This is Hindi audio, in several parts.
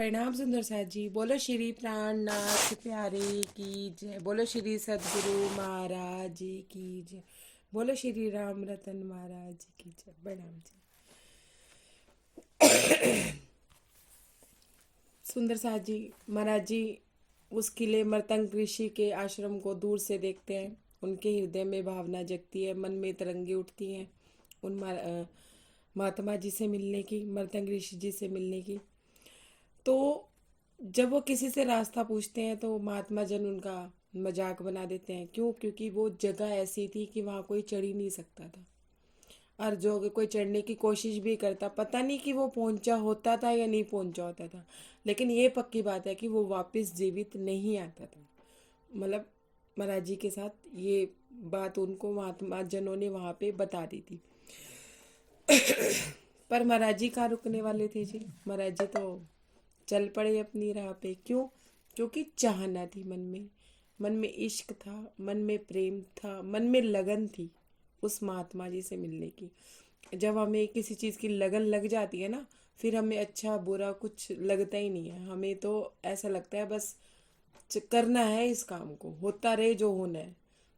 प्रणाम सुंदर साथ जी। बोलो श्री प्राणनाथ प्यारे की जय। बोलो श्री सदगुरु महाराज जी की जय। बोलो श्री राम रतन महाराज जी की जय। प्रणाम जी। सुंदर साथ जी महाराज जी उस किले मर्तंग ऋषि के आश्रम को दूर से देखते हैं। उनके हृदय में भावना जगती है, मन में तरंगे उठती हैं उन महात्मा जी से मिलने की, मर्तंग ऋषि जी से मिलने की। तो जब वो किसी से रास्ता पूछते हैं तो महात्मा जन उनका मजाक बना देते हैं। क्यों? क्योंकि वो जगह ऐसी थी कि वहाँ कोई चढ़ ही नहीं सकता था। और जो अगर कोई चढ़ने की कोशिश भी करता, पता नहीं कि वो पहुंचा होता था या नहीं पहुंचा होता था, लेकिन ये पक्की बात है कि वो वापस जीवित नहीं आता था। मतलब महाराज जी के साथ ये बात उनको महात्मा जनों ने वहाँ पे बता दी थी। पर महाराज जी कहाँ रुकने वाले थे जी। महाराज जी तो चल पड़े अपनी राह पे। क्यों? क्योंकि चाहना थी मन में इश्क था, मन में प्रेम था, मन में लगन थी उस महात्मा जी से मिलने की। जब हमें किसी चीज़ की लगन लग जाती है ना, फिर हमें अच्छा बुरा कुछ लगता ही नहीं है। हमें तो ऐसा लगता है बस करना है इस काम को, होता रहे जो होना है।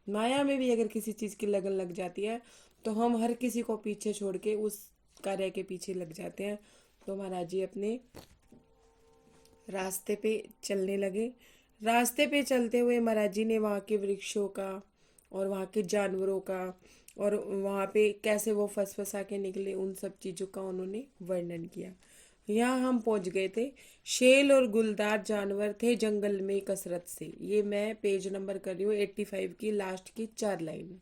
माया में भी अगर किसी चीज़ की लगन लग जाती है तो हम हर किसी को पीछे छोड़ के उस कार्य के पीछे लग जाते हैं। तो महाराज जी अपने रास्ते पे चलने लगे। रास्ते पे चलते हुए महाराज जी ने वहाँ के वृक्षों का और वहाँ के जानवरों का और वहाँ पे कैसे वो फंसा के निकले, उन सब चीज़ों का उन्होंने वर्णन किया। यहाँ हम पहुँच गए थे। शेल और गुलदार जानवर थे जंगल में कसरत से। ये मैं पेज नंबर कर रही हूँ 85 की लास्ट की 4 लाइन।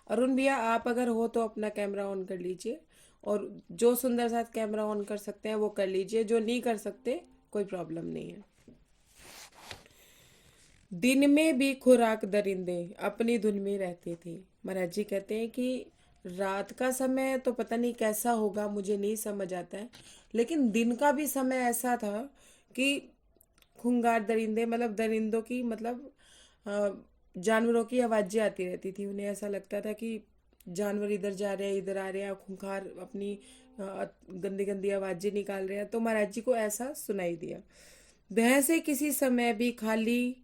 अरुण भैया आप अगर हो तो अपना कैमरा ऑन कर लीजिए, और जो सुंदर साथ कैमरा ऑन कर सकते हैं वो कर लीजिए, जो नहीं कर सकते कोई प्रॉब्लम नहीं है। दिन में भी खुराक दरिंदे अपनी धुन में रहते थे। महाराज जी कहते हैं कि रात का समय तो पता नहीं कैसा होगा, मुझे नहीं समझ आता है, लेकिन दिन का भी समय ऐसा था कि खूंगार दरिंदे मतलब दरिंदों की मतलब अ, जानवरों की आवाज़ें आती रहती थी। उन्हें ऐसा लगता था कि जानवर इधर जा रहे हैं, इधर आ रहे हैं, खूंखार अपनी गंदी गंदी आवाज़ें निकाल रहे हैं। तो महाराज जी को ऐसा सुनाई दिया। भैंसे किसी समय भी खाली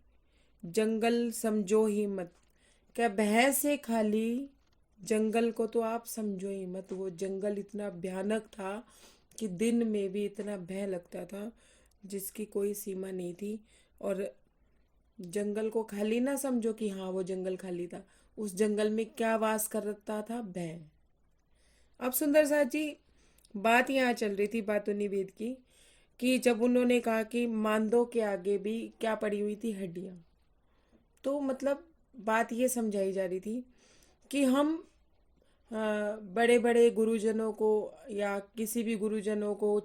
जंगल समझो ही मत। क्या भैंस से खाली जंगल को तो आप समझो ही मत। वो जंगल इतना भयानक था कि दिन में भी इतना भय लगता था जिसकी कोई सीमा नहीं थी। और जंगल को खाली ना समझो कि हाँ वो जंगल खाली था, उस जंगल में क्या वास करता था? भय। अब सुंदर साथ जी बात यहाँ चल रही थी बातों निवेद की, कि जब उन्होंने कहा कि मांदों के आगे भी क्या पड़ी हुई थी? हड्डियां। तो मतलब बात ये समझाई जा रही थी कि हम बड़े बड़े गुरुजनों को या किसी भी गुरुजनों को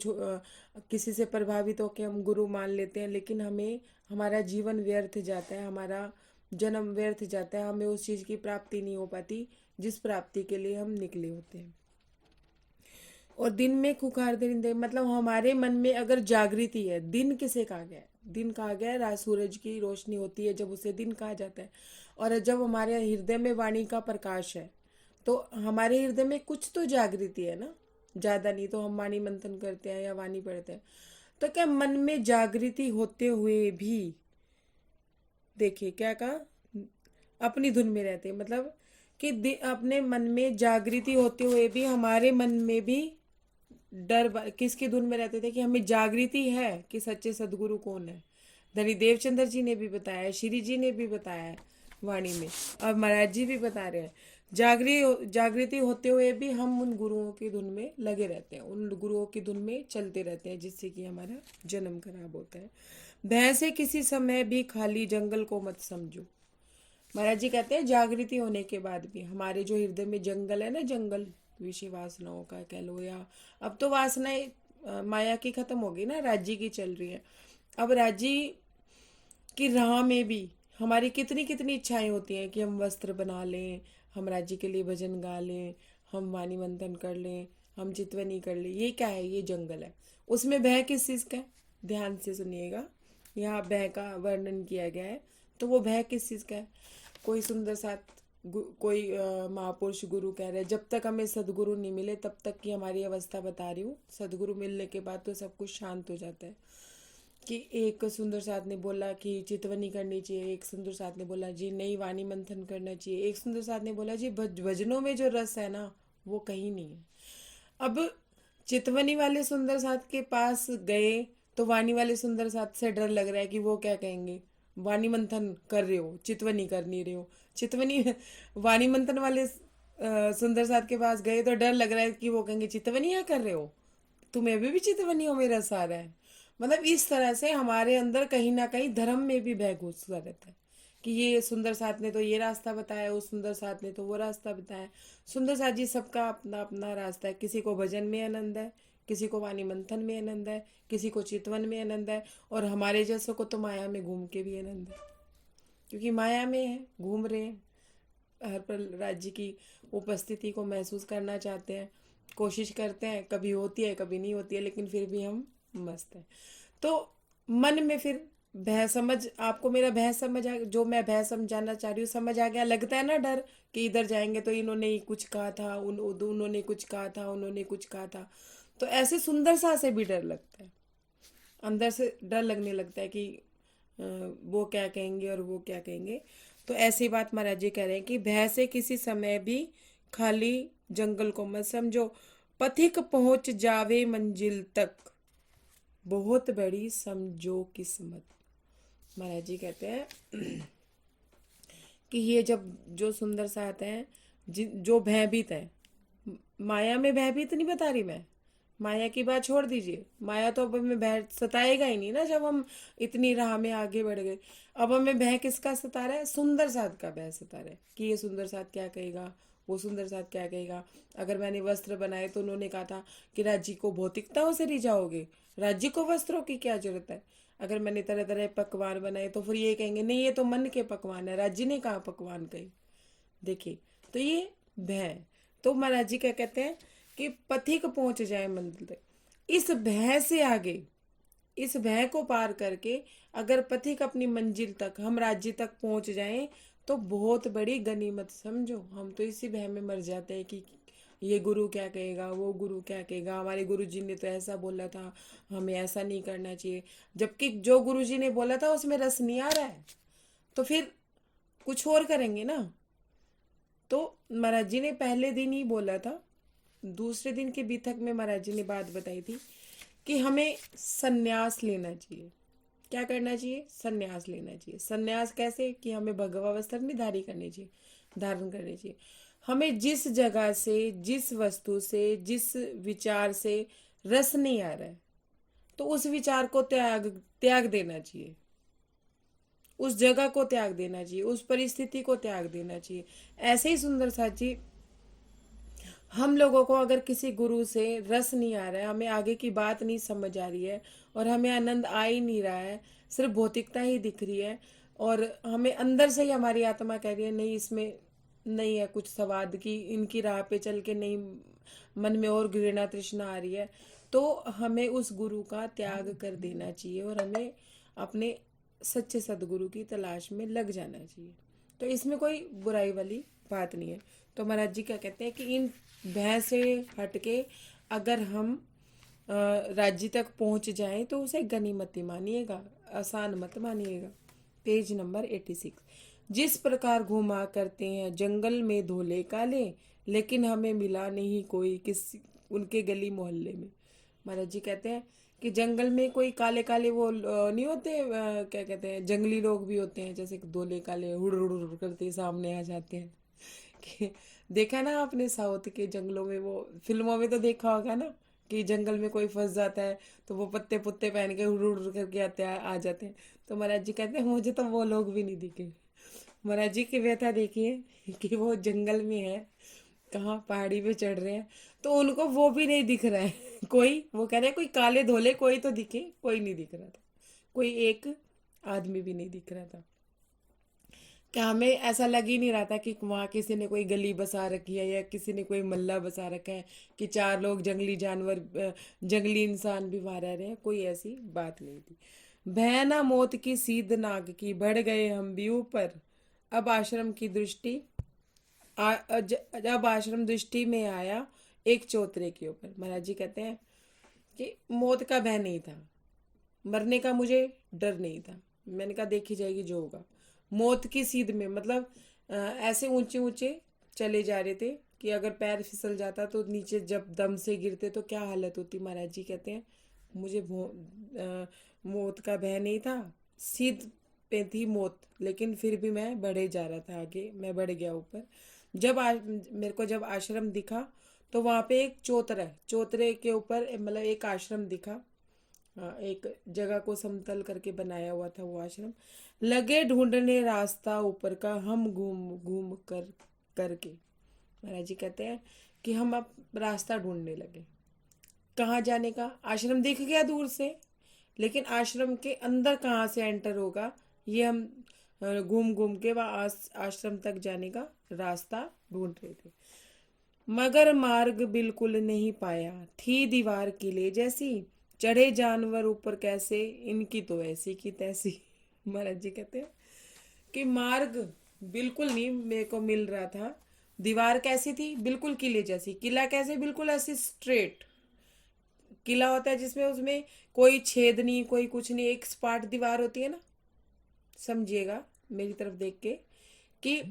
किसी से प्रभावित होकर हम गुरु मान लेते हैं, लेकिन हमें हमारा जीवन व्यर्थ जाता है, हमारा जन्म व्यर्थ जाता है, हमें उस चीज़ की प्राप्ति नहीं हो पाती जिस प्राप्ति के लिए हम निकले होते हैं। और दिन में खुखार दरिंदे मतलब हमारे मन में अगर जागृति है, दिन किसे कहा गया है? दिन कहा गया है रात सूरज की रोशनी होती है जब उसे दिन कहा जाता है। और जब हमारे हृदय में वाणी का प्रकाश है तो हमारे हृदय में कुछ तो जागृति है ना। ज्यादा नहीं तो हम वाणी मंथन करते हैं या वाणी पढ़ते हैं। तो क्या मन में जागृति होते हुए भी, देखिए क्या कहा, अपनी धुन में रहते हैं, मतलब कि अपने मन में जागृति होते हुए भी हमारे मन में भी किसकी धुन में रहते थे? कि हमें जागृति है कि सच्चे सदगुरु कौन है। धनी देवचंद्र जी ने भी बताया है, श्री जी ने भी बताया है वाणी में, और महाराज जी भी बता रहे हैं। जागृति होते हुए भी हम उन गुरुओं की धुन में लगे रहते हैं, उन गुरुओं की धुन में चलते रहते हैं, जिससे कि हमारा जन्म खराब होता है। भैंसे किसी समय भी खाली जंगल को मत समझो। महाराज जी कहते हैं जागृति होने के बाद भी हमारे जो हृदय में जंगल है ना, जंगल विषय वासनाओं का कह लो, या अब तो वासनाएं माया की खत्म हो गई ना, राज्य की चल रही है। अब राज्य की राह में भी हमारी कितनी कितनी इच्छाएं होती हैं कि हम वस्त्र बना लें, हम राज्य के लिए भजन गा लें, हम वाणी मंथन कर लें, हम चितवनी कर लें। ये क्या है? ये जंगल है। उसमें भय किस चीज़ का है? ध्यान से सुनिएगा, यहाँ भय का वर्णन किया गया है। तो वो भय किस चीज़ का है? कोई सुंदर साथ कोई महापुरुष गुरु कह रहे हैं जब तक हमें सदगुरु नहीं मिले तब तक की हमारी अवस्था बता रही हूँ, सदगुरु मिलने के बाद तो सब कुछ शांत हो जाता है। कि एक सुंदर साथ ने बोला कि चितवनी करनी चाहिए, एक सुंदर साथ ने बोला जी नहीं वाणी मंथन करना चाहिए, एक सुंदर साथ ने बोला जी भजनों में जो रस है ना वो कहीं नहीं है। अब चितवनी वाले सुंदर साथ के पास गए तो वाणी वाले सुंदर साथ से डर लग रहा है कि वो क्या कहेंगे, वाणी मंथन कर रहे हो चितवनी कर नहीं रहे हो। चितवनी वाणी मंथन वाले सुंदर साथ के पास गए तो डर लग रहा है कि वो कहेंगे चितवनी क्या कर रहे हो, तुम्हें अभी भी चितवनी हो मेरा सारा है। मतलब इस तरह से हमारे अंदर कहीं ना कहीं धर्म में भी भय घुसा रहता है कि ये सुंदर साथ ने तो ये रास्ता बताया, उस सुंदर साथ ने तो वो रास्ता बताया। सुंदर साथ जी सबका अपना अपना रास्ता है, किसी को भजन में आनंद है, किसी को वाणी मंथन में आनंद है, किसी को चितवन में आनंद है, और हमारे जैसों को तो माया में घूम के भी आनंद है, क्योंकि माया में है, घूम रहे हैं, हर पल राज्य की उपस्थिति को महसूस करना चाहते हैं, कोशिश करते हैं, कभी होती है कभी नहीं होती है, लेकिन फिर भी हम मस्त हैं। तो मन में फिर भय समझ, आपको मेरा भय समझ आ, जो मैं भय समझाना चाह रही हूँ समझ आ गया। लगता है ना डर कि इधर जाएंगे तो इन्होंने कुछ कहा था, उन्होंने कुछ कहा था, उन्होंने कुछ कहा था। तो ऐसे सुंदर सा से भी डर लगता है, अंदर से डर लगने लगता है कि वो क्या कहेंगे और वो क्या कहेंगे। तो ऐसी बात महाराज जी कह रहे हैं कि भय से किसी समय भी खाली जंगल को मत समझो, पथिक पहुंच जावे मंजिल तक, बहुत बड़ी समझो किस्मत। महाराज जी कहते हैं कि ये जब जो सुंदर साथ हैं, जो भयभीत है, माया में भयभीत नहीं बता रही मैं, माया की बात छोड़ दीजिए, माया तो अब हमें भय सताएगा ही नहीं ना जब हम इतनी राह में आगे बढ़ गए। अब हमें भय किसका सता रहा है, सुंदर साथ का भय सता रहा है कि ये सुंदर साथ क्या कहेगा, वो सुंदर साथ क्या कहेगा। अगर मैंने वस्त्र बनाए तो उन्होंने कहा था कि राज्य को भौतिकताओं से रिझाओगे, राज्य को वस्त्रों की क्या जरूरत है। अगर मैंने तरह तरह पकवान बनाए तो फिर ये कहेंगे नहीं ये तो मन के पकवान है, राज्य ने कहा पकवान कही। देखिए, तो ये भय, तो महाराज जी क्या कहते हैं कि पथिक पहुंच जाए मंजिल तक, इस भय से आगे, इस भय को पार करके अगर पथिक अपनी मंजिल तक, हम राज्य तक पहुंच जाएं तो बहुत बड़ी गनीमत समझो। हम तो इसी भय में मर जाते हैं कि ये गुरु क्या कहेगा, वो गुरु क्या कहेगा, हमारे गुरु जी ने तो ऐसा बोला था, हमें ऐसा नहीं करना चाहिए। जबकि जो गुरु जी ने बोला था उसमें रस नहीं आ रहा है तो फिर कुछ और करेंगे ना। तो महाराज जी ने पहले दिन ही बोला था, दूसरे दिन के बीतक में महाराज जी ने बात बताई थी कि हमें सन्यास लेना चाहिए। क्या करना चाहिए, सन्यास लेना चाहिए। सन्यास कैसे, कि हमें भगवा वस्त्र नहीं धारी करनी चाहिए, धारण करनी चाहिए। हमें जिस जगह से, जिस वस्तु से, जिस विचार से रस नहीं आ रहा है तो उस विचार को त्याग त्याग देना चाहिए, उस जगह को त्याग देना चाहिए, उस परिस्थिति को त्याग देना चाहिए। ऐसे ही सुंदर साची, हम लोगों को अगर किसी गुरु से रस नहीं आ रहा है, हमें आगे की बात नहीं समझ आ रही है और हमें आनंद आ ही नहीं रहा है, सिर्फ भौतिकता ही दिख रही है, और हमें अंदर से ही हमारी आत्मा कह रही है नहीं इसमें नहीं है कुछ स्वाद की, इनकी राह पे चल के नहीं, मन में और घृणा तृष्णा आ रही है, तो हमें उस गुरु का त्याग कर देना चाहिए और हमें अपने सच्चे सदगुरु की तलाश में लग जाना चाहिए। तो इसमें कोई बुराई वाली बात नहीं है। तो महाराज जी क्या कहते हैं कि इन भय से हटके अगर हम राज्य तक पहुंच जाएं तो उसे गनीमत मानिएगा, आसान मत मानिएगा। Page number 86। जिस प्रकार घुमा करते हैं जंगल में धोले काले, लेकिन हमें मिला नहीं कोई किसी उनके गली मोहल्ले में। महाराज जी कहते हैं कि जंगल में कोई काले काले वो नहीं होते, क्या कहते हैं, जंगली लोग भी होते हैं, जैसे धोले काले हुड़ हुड़ हुड़ करते सामने आ जाते हैं कि देखा ना आपने साउथ के जंगलों में, वो फिल्मों में तो देखा होगा ना कि जंगल में कोई फंस जाता है तो वो पत्ते पुत्ते पहन के हुड़ हुड़ करके आ जाते हैं। तो महाराज जी कहते हैं मुझे तो वो लोग भी नहीं दिखे। महाराज जी की व्यथा देखिए कि वो जंगल में है, कहाँ पहाड़ी पे चढ़ रहे हैं तो उनको वो भी नहीं दिख रहा है कोई, वो कह रहे हैं कोई काले धोले कोई तो दिखे, कोई नहीं दिख रहा था, कोई एक आदमी भी नहीं दिख रहा था। क्या हमें ऐसा लग ही नहीं रहा था कि वहां किसी ने कोई गली बसा रखी है या किसी ने कोई मल्ला बसा रखा है कि चार लोग जंगली जानवर जंगली इंसान भी वहां रह रहे हैं, कोई ऐसी बात नहीं थी। भय ना मौत की सीध नाग की, बढ़ गए हम भी ऊपर, अब आश्रम की दृष्टि जब आश्रम दृष्टि में आया एक चौतरे के ऊपर। महाराज जी कहते हैं कि मौत का भय नहीं था, मरने का मुझे डर नहीं था। मैंने कहा देखी जाएगी जो होगा। मौत की सीध में, मतलब ऐसे ऊंचे ऊंचे चले जा रहे थे कि अगर पैर फिसल जाता तो नीचे जब दम से गिरते तो क्या हालत होती। महाराज जी कहते हैं मुझे मौत का भय नहीं था, सीध पे थी मौत, लेकिन फिर भी मैं बढ़े जा रहा था आगे, मैं बढ़ गया ऊपर। मेरे को जब आश्रम दिखा तो वहाँ पे एक चौतरा है, चौतरे के ऊपर मतलब एक आश्रम दिखा। हाँ, एक जगह को समतल करके बनाया हुआ था वो आश्रम। लगे ढूंढने रास्ता ऊपर का हम घूम घूम करके। महाराज जी कहते हैं कि हम अब रास्ता ढूंढने लगे, कहाँ जाने का। आश्रम दिख गया दूर से, लेकिन आश्रम के अंदर कहाँ से एंटर होगा ये हम घूम घूम के वहाँ आश्रम तक जाने का रास्ता ढूंढ रहे थे। मगर मार्ग बिल्कुल नहीं पाया, थी दीवार किले जैसी, चढ़े जानवर ऊपर कैसे, इनकी तो ऐसी की तैसी। महाराज जी कहते हैं कि मार्ग बिल्कुल नहीं मेरे को मिल रहा था। दीवार कैसी थी, बिल्कुल किले जैसी। किला कैसे, बिल्कुल ऐसे स्ट्रेट। किला होता है जिसमें उसमें कोई छेद नहीं, कोई कुछ नहीं, एक सपाट दीवार होती है ना, समझिएगा मेरी तरफ देख के कि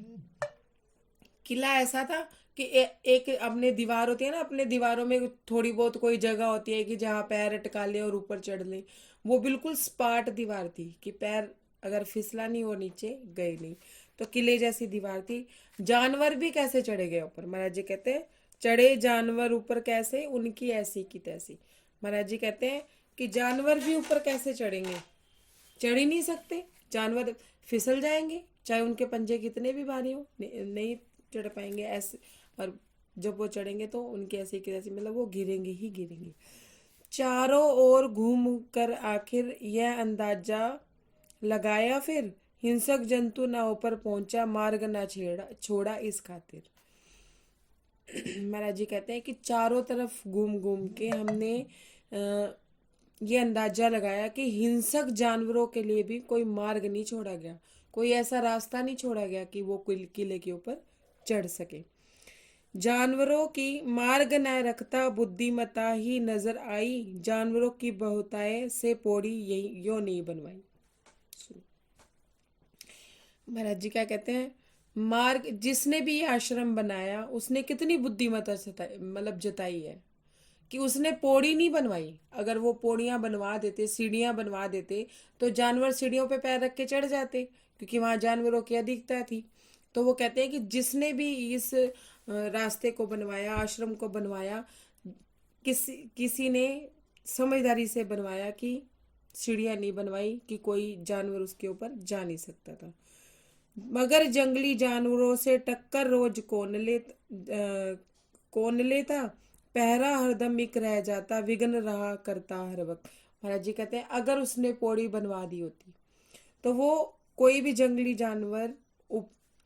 किला ऐसा था कि एक अपने दीवार होती है ना, अपने दीवारों में थोड़ी बहुत कोई जगह होती है कि जहाँ पैर अटका ले और ऊपर चढ़ ले। वो बिल्कुल स्पाट दीवार थी कि पैर अगर फिसला नहीं और नीचे गए नहीं। तो किले जैसी दीवार थी। जानवर भी कैसे चढ़े गए ऊपर। महाराज जी कहते हैं चढ़े जानवर ऊपर कैसे, उनकी ऐसी की तैसी। महाराज जी कहते हैं कि जानवर भी ऊपर कैसे चढ़ेंगे, चढ़ ही नहीं सकते। जानवर फिसल जाएंगे, चाहे उनके पंजे कितने भी भारी हो, नहीं चढ़ पाएंगे ऐसे। और जब वो चढ़ेंगे तो उनके ऐसे की ऐसे, मतलब वो गिरेंगे ही गिरेंगे। चारों ओर घूम कर आखिर यह अंदाजा लगाया, फिर हिंसक जंतु ना ऊपर पहुंचा, मार्ग ना छेड़ा छोड़ा इस खातिर। महाराज जी कहते हैं कि चारों तरफ घूम घूम के हमने ये अंदाजा लगाया कि हिंसक जानवरों के लिए भी कोई मार्ग नहीं छोड़ा गया, कोई ऐसा रास्ता नहीं छोड़ा गया कि वो किले के ऊपर चढ़ सके। जानवरों की मार्ग न रखता बुद्धिमता ही नजर आई, जानवरों की बहुतायत से पौड़ी यही यो नहीं बनवाई। महाराज जी क्या कहते हैं, मार्ग जिसने भी ये आश्रम बनाया उसने कितनी बुद्धिमता मतलब जताई है कि उसने पौड़ी नहीं बनवाई। अगर वो पौड़ियां बनवा देते, सीढ़ियां बनवा देते, तो जानवर सीढ़ियों पे पैर रख के चढ़ जाते, क्योंकि वहां जानवरों की अधिकता थी। तो वो कहते हैं कि जिसने भी इस रास्ते को बनवाया, आश्रम को बनवाया, किसी किसी ने समझदारी से बनवाया कि सीढ़ियां नहीं बनवाई कि कोई जानवर उसके ऊपर जा नहीं सकता था। मगर जंगली जानवरों से टक्कर रोज कौन लेता, पहरा हरदम एक रह जाता, विघ्न रहा करता हर वक्त। महाराज जी कहते हैं अगर उसने पौड़ी बनवा दी होती तो वो कोई भी जंगली जानवर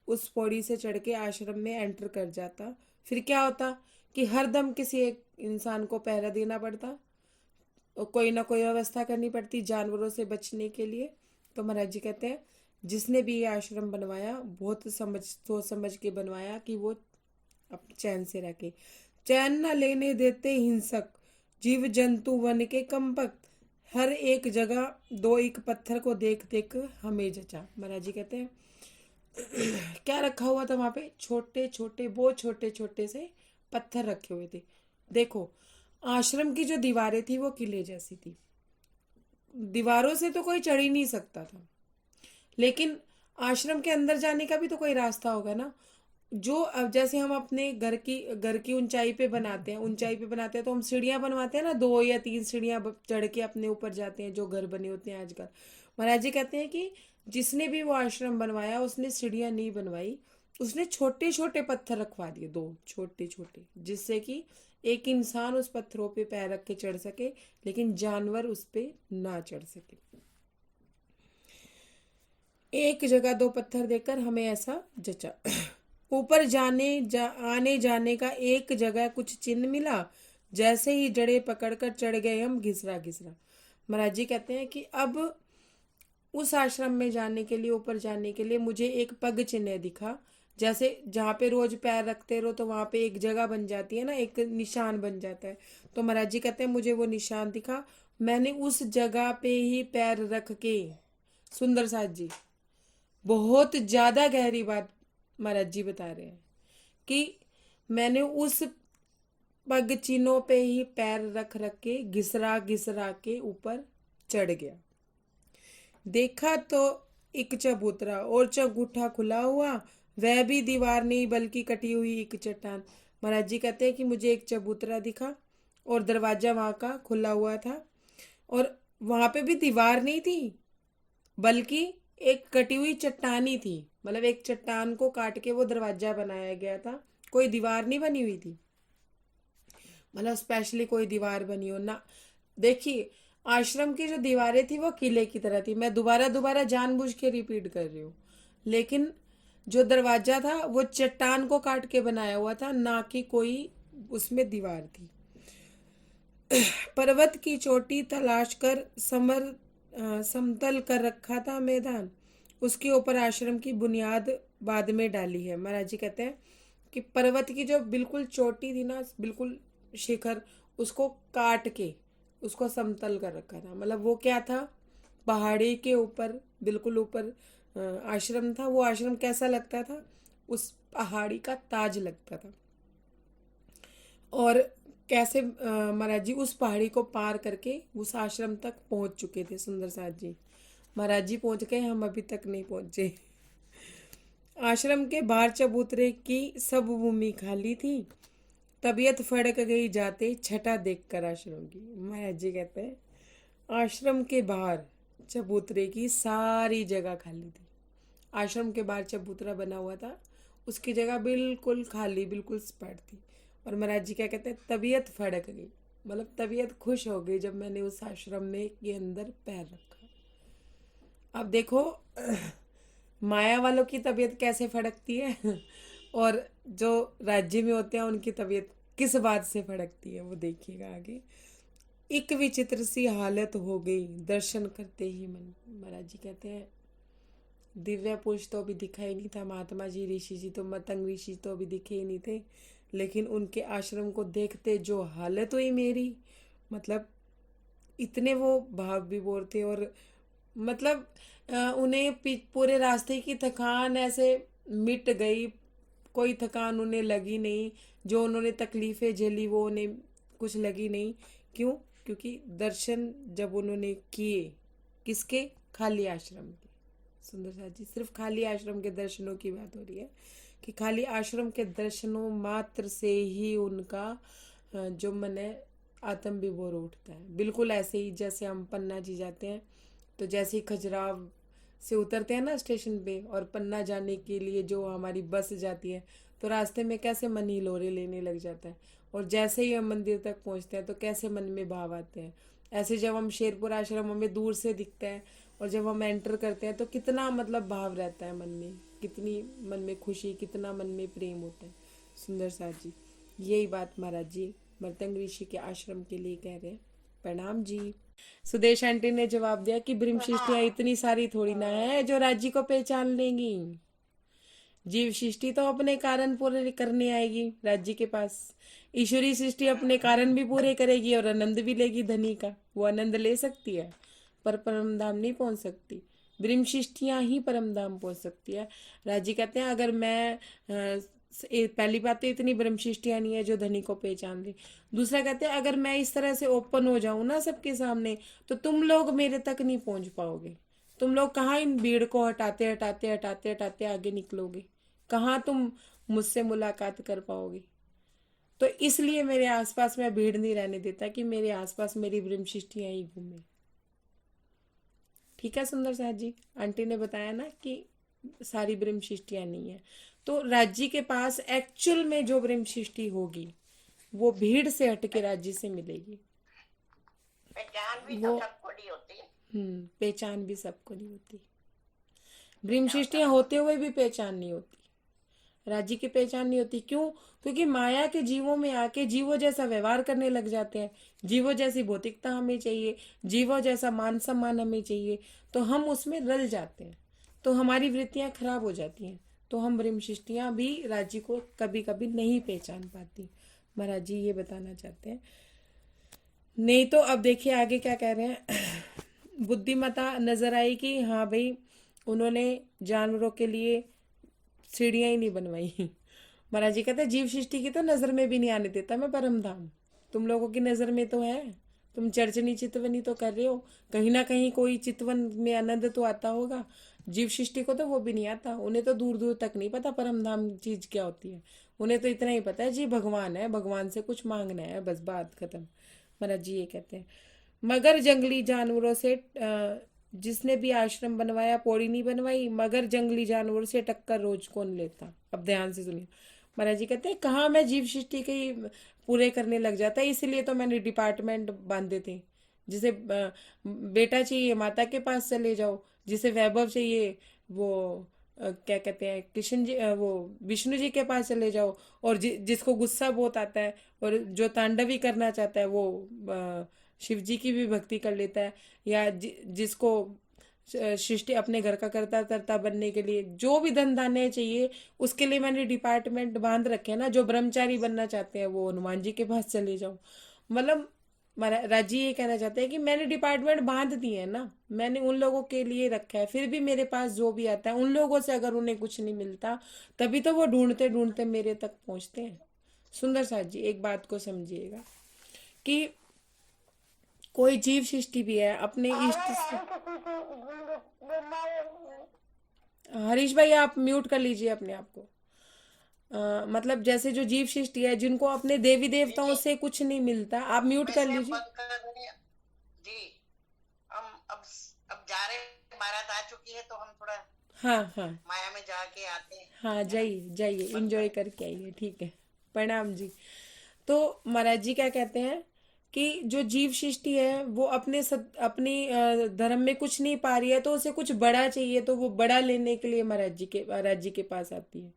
उस पौड़ी से चढ़ के आश्रम में एंटर कर जाता। फिर क्या होता कि हरदम किसी एक इंसान को पहरा देना पड़ता और कोई ना कोई व्यवस्था करनी पड़ती जानवरों से बचने के लिए। तो महाराज जी कहते हैं जिसने भी ये आश्रम बनवाया बहुत सोच समझ के बनवाया कि वो अब चैन से रह के, चैन न लेने देते हिंसक जीव जंतु वन के कंपक, हर एक जगह दो एक पत्थर को देख देख हमें जचा। महाराज जी कहते हैं क्या रखा हुआ था वहां पे, छोटे छोटे, बहुत छोटे छोटे से पत्थर रखे हुए थे। देखो आश्रम की जो दीवारें थी वो किले जैसी थी, दीवारों से तो कोई चढ़ ही नहीं सकता था, लेकिन आश्रम के अंदर जाने का भी तो कोई रास्ता होगा ना। जो अब जैसे हम अपने घर की ऊंचाई पे बनाते हैं, ऊंचाई पे बनाते हैं तो हम सीढ़ियां बनवाते हैं ना, 2 या 3 सीढ़ियां चढ़ के अपने ऊपर जाते हैं, जो घर बने होते हैं आजकल। महाराज जी कहते हैं कि जिसने भी वो आश्रम बनवाया उसने सीढ़ियां नहीं बनवाई, उसने छोटे छोटे पत्थर रखवा दिए, 2 छोटे छोटे, जिससे कि एक इंसान उस पत्थरों पे पैर रख के चढ़ सके, लेकिन जानवर उस पे ना चढ़ सके। एक जगह 2 पत्थर देकर हमें ऐसा जचा। ऊपर आने जाने का एक जगह कुछ चिन्ह मिला, जैसे ही जड़े पकड़कर चढ़ गए हम घिसरा घिसरा। महाराज जी कहते हैं कि अब उस आश्रम में जाने के लिए, ऊपर जाने के लिए मुझे एक पग चिन्ह दिखा। जैसे जहाँ पे रोज पैर रखते रहो तो वहां पे एक जगह बन जाती है ना, एक निशान बन जाता है। तो महाराज जी कहते हैं मुझे वो निशान दिखा, मैंने उस जगह पे ही पैर रख के, सुंदर साथ जी, बहुत ज्यादा गहरी बात महाराज जी बता रहे हैं कि मैंने उस पग चिन्हों पे ही पैर रख रख के घिसरा घिसरा के ऊपर चढ़ गया। देखा तो एक चबूतरा और चौगुठा खुला हुआ, वह भी दीवार नहीं बल्कि कटी हुई एक चट्टान। महाराज जी कहते हैं कि मुझे एक चबूतरा दिखा और दरवाजा वहां का खुला हुआ था, और वहां पे भी दीवार नहीं थी बल्कि एक कटी हुई चट्टानी थी। मतलब एक चट्टान को काट के वो दरवाजा बनाया गया था, कोई दीवार नहीं बनी हुई थी। मतलब स्पेशली कोई दीवार बनी हो ना। देखिए, आश्रम की जो दीवारें थी वो किले की तरह थी। मैं दोबारा दोबारा जानबूझ के रिपीट कर रही हूँ, लेकिन जो दरवाजा था वो चट्टान को काट के बनाया हुआ था, ना कि कोई उसमें दीवार थी। पर्वत की चोटी तलाश कर समतल कर रखा था मैदान, उसके ऊपर आश्रम की बुनियाद बाद में डाली है। महाराज जी कहते हैं कि पर्वत की जो बिल्कुल चोटी थी ना, बिल्कुल शिखर, उसको काट के उसको समतल कर रखा था। मतलब वो क्या था, पहाड़ी के ऊपर, बिल्कुल ऊपर आश्रम था। वो आश्रम कैसा लगता था, उस पहाड़ी का ताज लगता था। और कैसे महाराज जी उस पहाड़ी को पार करके उस आश्रम तक पहुंच चुके थे। सुंदर साथ जी, महाराज जी पहुंच गए, हम अभी तक नहीं पहुंचे। आश्रम के बाहर चबूतरे की सब भूमि खाली थी। तबीयत फड़क गई जाते छटा देखकर आश्रम की। महाराज जी कहते हैं आश्रम के बाहर चबूतरे की सारी जगह खाली थी। आश्रम के बाहर चबूतरा बना हुआ था, उसकी जगह बिल्कुल खाली, बिल्कुल स्पष्ट थी। और महाराज जी क्या कहते हैं, तबीयत फड़क गई, मतलब तबीयत खुश हो गई जब मैंने उस आश्रम में के अंदर पैर रखा। अब देखो माया वालों की तबीयत कैसे फड़कती है और जो राज्य में होते हैं उनकी तबीयत किस बात से फड़कती है, वो देखिएगा आगे। एक विचित्र सी हालत हो गई दर्शन करते ही मन। महाराज जी कहते हैं दिव्य पुरुष तो अभी दिखा ही नहीं था, महात्मा जी, ऋषि जी, तो मतंग ऋषि तो अभी दिखे ही नहीं थे, लेकिन उनके आश्रम को देखते जो हालत हुई मेरी, मतलब इतने वो भाव विभोर थे। और मतलब उन्हें पूरे रास्ते की थकान ऐसे मिट गई, कोई थकान उन्हें लगी नहीं। जो उन्होंने तकलीफें झेली वो उन्हें कुछ लगी नहीं। क्यों? क्योंकि दर्शन जब उन्होंने किए, किसके? खाली आश्रम के। सुंदर साथ जी, सिर्फ खाली आश्रम के दर्शनों की बात हो रही है कि खाली आश्रम के दर्शनों मात्र से ही उनका जो मन है आत्म विभोर उठता है। बिल्कुल ऐसे ही जैसे हम पन्ना जी जाते हैं, तो जैसे ही खजुराव से उतरते हैं ना स्टेशन पे, और पन्ना जाने के लिए जो हमारी बस जाती है, तो रास्ते में कैसे मन ही लोरे लेने लग जाता है। और जैसे ही हम मंदिर तक पहुंचते हैं तो कैसे मन में भाव आते हैं। ऐसे जब हम शेरपुर आश्रम हमें दूर से दिखता है और जब हम एंटर करते हैं तो कितना मतलब भाव रहता है मन में, कितनी मन में खुशी, कितना मन में प्रेम होता है। सुंदर साथ जी, यही बात महाराज जी मर्तंग ऋषि के आश्रम के लिए कह रहे हैं। प्रणाम जी। सुदेश आंटी ने जवाब दिया कि ब्रह्म सृष्टियां इतनी सारी थोड़ी ना है जो राज्य को पहचान लेंगी। जीव सृष्टि तो अपने कारण पूरे करने आएगी राज्य के पास। ईश्वरी सृष्टि अपने कारण भी पूरे करेगी और आनंद भी लेगी धनी का, वो आनंद ले सकती है पर परम धाम नहीं पहुंच सकती। ब्रह्म सृष्टियां ही परम धाम पहुंच सकती है। राज्य कहते हैं अगर मैं पहली बात तो इतनी ब्रह्म सृष्टियां नहीं है जो धनी को पहचान ले। दूसरा कहते हैं अगर मैं इस तरह से ओपन हो जाऊं ना सबके सामने, तो तुम लोग मेरे तक नहीं पहुंच पाओगे। तुम लोग कहाँ इन भीड़ को हटाते हटाते हटाते हटाते आगे निकलोगे, कहाँ तुम मुझसे मुलाकात कर पाओगे। तो इसलिए मेरे आसपास मैं भीड़ नहीं रहने देता कि मेरे आसपास मेरी ब्रह्म सृष्टियां ही घूमे। ठीक है सुंदर साथ जी, आंटी ने बताया ना कि सारी ब्रह्म सृष्टियां नहीं है। तो राज्य के पास एक्चुअल में जो ब्रह्म सृष्टि होगी वो भीड़ से हटके राज्य से मिलेगी। पहचान भी वो तो सबको नहीं होती। पहचान भी सबको नहीं होती। ब्रह्म सृष्टियां होते हुए भी पहचान नहीं होती, राज्य की पहचान नहीं होती। क्यों? क्योंकि माया के जीवों में आके जीवों जैसा व्यवहार करने लग जाते हैं। जीवों जैसी भौतिकता हमें चाहिए, जीवों जैसा मान सम्मान हमें चाहिए, तो हम उसमें रल जाते हैं, तो हमारी वृत्तियां खराब हो जाती हैं। तो हम ब्रह्म सृष्टियां भी राज्य को कभी कभी नहीं पहचान पाती। महाराज जी ये बताना चाहते हैं। नहीं तो अब देखिए आगे क्या कह रहे हैं। बुद्धिमत्ता नजर आई कि हाँ भाई, उन्होंने जानवरों के लिए सीढ़ियां ही नहीं बनवाई। महाराज जी कहते हैं, जीव सृष्टि की तो नजर में भी नहीं आने देता मैं परम धाम। तुम लोगों की नजर में तो है। तुम चर्चनी चितवनी तो कर रहे हो, कहीं ना कहीं कोई चितवन में आनंद तो आता होगा। जीव सृष्टि को तो वो भी नहीं आता, उन्हें तो दूर दूर तक नहीं पता परम धाम चीज क्या होती है। उन्हें तो इतना ही पता है जी भगवान है, भगवान से कुछ मांगना है, बस बात खत्म। महाराज जी ये कहते हैं, मगर जंगली जानवरों से जिसने भी आश्रम बनवाया पौड़ी नहीं बनवाई, मगर जंगली जानवरों से टक्कर रोज कौन लेता। अब ध्यान से सुनिए। महाराज जी कहते हैं, कहाँ मैं जीव सृष्टि के ही पूरे करने लग जाता है, इसलिए तो मैंने डिपार्टमेंट बांधे थे। जिसे बेटा चाहिए माता के पास चले जाओ, जिसे वैभव चाहिए वो क्या कहते हैं कृष्ण जी, वो विष्णु जी के पास चले जाओ। और जिसको गुस्सा बहुत आता है और जो तांडवी करना चाहता है वो शिव जी की भी भक्ति कर लेता है। या जिसको सृष्टि अपने घर का करता करता बनने के लिए जो भी धन धान्य चाहिए, उसके लिए मैंने डिपार्टमेंट बांध रखे हैं ना। जो ब्रह्मचारी बनना चाहते हैं वो हनुमान जी के पास चले जाओ। मतलब महाराज जी ये कहना चाहते हैं कि मैंने डिपार्टमेंट बांध दिए हैं ना, मैंने उन लोगों के लिए रखा है। फिर भी मेरे पास जो भी आता है उन लोगों से अगर उन्हें कुछ नहीं मिलता, तभी तो वो ढूंढते ढूंढते मेरे तक पहुंचते हैं। सुंदर साथ जी एक बात को समझिएगा कि कोई जीव सृष्टि भी है अपने इष्ट से। हरीश भाई आप म्यूट कर लीजिए अपने आप को। मतलब जैसे जो जीव सृष्टि है जिनको अपने देवी जी देवताओं जी, से कुछ नहीं मिलता, आप म्यूट कर वैसे हम लीजिए। बंद कर देंगे जी। हम अब जा रहे हैं, बारात आ चुकी है तो हम थोड़ा हाँ हाँ। माया में जाके आते हैं, हाँ है ना। जाइए जाइए, बंद इंजॉय करें। करके आइए, ठीक है। प्रणाम जी। तो महाराज जी क्या कहते हैं कि जो जीव सृष्टि है वो अपनी धर्म में कुछ नहीं पा रही है, तो उसे कुछ बड़ा चाहिए, तो वो बड़ा लेने के लिए महाराज जी के पास आती है।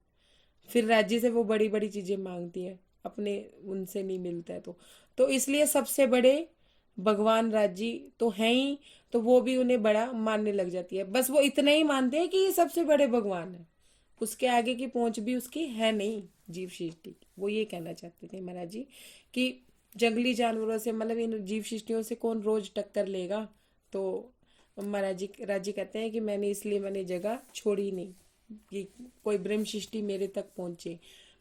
फिर राज्य से वो बड़ी बड़ी चीजें मांगती है, अपने उनसे नहीं मिलता है तो इसलिए सबसे बड़े भगवान राज्य तो हैं ही, तो वो भी उन्हें बड़ा मानने लग जाती है। बस वो इतना ही मानते हैं कि ये सबसे बड़े भगवान है, उसके आगे की पहुंच भी उसकी है नहीं जीव सृष्टि की। वो ये कहना चाहते थे महाराज जी कि जंगली जानवरों से, मतलब इन जीव सृष्टियों से कौन रोज टक्कर लेगा। तो महाराज जी कहते हैं कि मैंने जगह छोड़ी नहीं कि कोई ब्रह्म सृष्टि मेरे तक पहुंचे।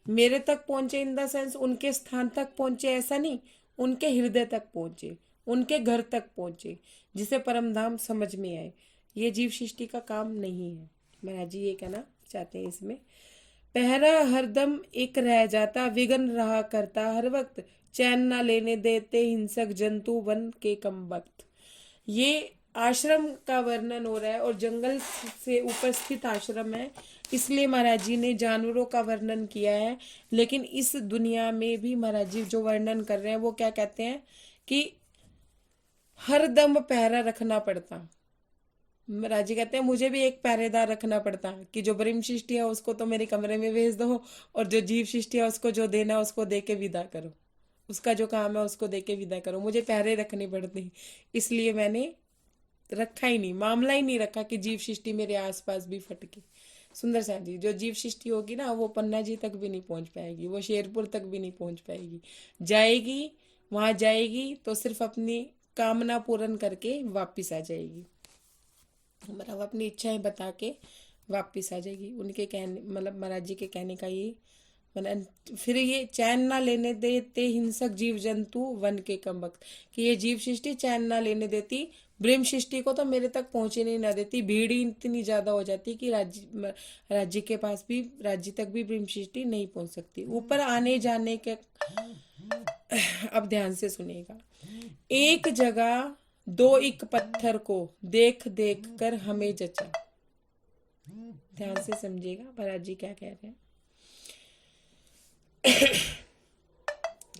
मेरे तक पहुंचे इन द सेंस उनके स्थान तक पहुंचे ऐसा नहीं, उनके हृदय तक पहुंचे, उनके घर तक पहुंचे, जिसे परम धाम समझ में आए। ये जीव सृष्टि का काम नहीं है। महाराज जी ये कहना चाहते हैं इसमें। पहरा हरदम एक रह जाता, विघन रहा करता हर वक्त, चैन ना लेने देते हिंसक जंतु वन के कम वक्त। ये आश्रम का वर्णन हो रहा है और जंगल से उपस्थित आश्रम है, इसलिए महाराज जी ने जानवरों का वर्णन किया है। लेकिन इस दुनिया में भी महाराज जी जो वर्णन कर रहे हैं वो क्या कहते हैं कि हर दम पहरा रखना पड़ता। महाराज जी कहते हैं मुझे भी एक पहरेदार रखना पड़ता कि जो ब्रह्म सृष्टि है उसको तो मेरे कमरे में भेज दो, और जो जीव सृष्टि है उसको जो देना है उसको दे के विदा करो, उसका जो काम है उसको दे के विदा करो। मुझे पहरे रखने पड़ते हैं, इसलिए मैंने रखा ही नहीं, मामला ही नहीं रखा कि जीव सृष्टि मेरे आसपास भी फटके। सुंदर सा जी, जो जीव सृष्टि होगी ना वो पन्ना जी तक भी नहीं पहुंच पाएगी, वो शेरपुर तक भी नहीं पहुंच पाएगी। जाएगी, वहां जाएगी तो सिर्फ अपनी कामना पूर्ण करके वापिस आ जाएगी, मतलब अपनी इच्छाएं बता के वापिस आ जाएगी। उनके कहने मतलब महाराज जी के कहने का ये मतलब। फिर ये चैन ना लेने देते हिंसक जीव जंतु वन के कम वक्त, कि ये जीव सृष्टि चैन ना लेने देती, ब्रह्म सृष्टि को तो मेरे तक पहुंचने नहीं ना देती। भीड़ ही इतनी ज्यादा हो जाती कि राज्य के पास भी, राज्य तक भी ब्रह्म सृष्टि नहीं पहुंच सकती। ऊपर आने जाने के अब ध्यान से सुनेगा। एक जगह दो एक पत्थर को देख देख कर हमें जचा। ध्यान से समझिएगा महाराज जी क्या कह रहे हैं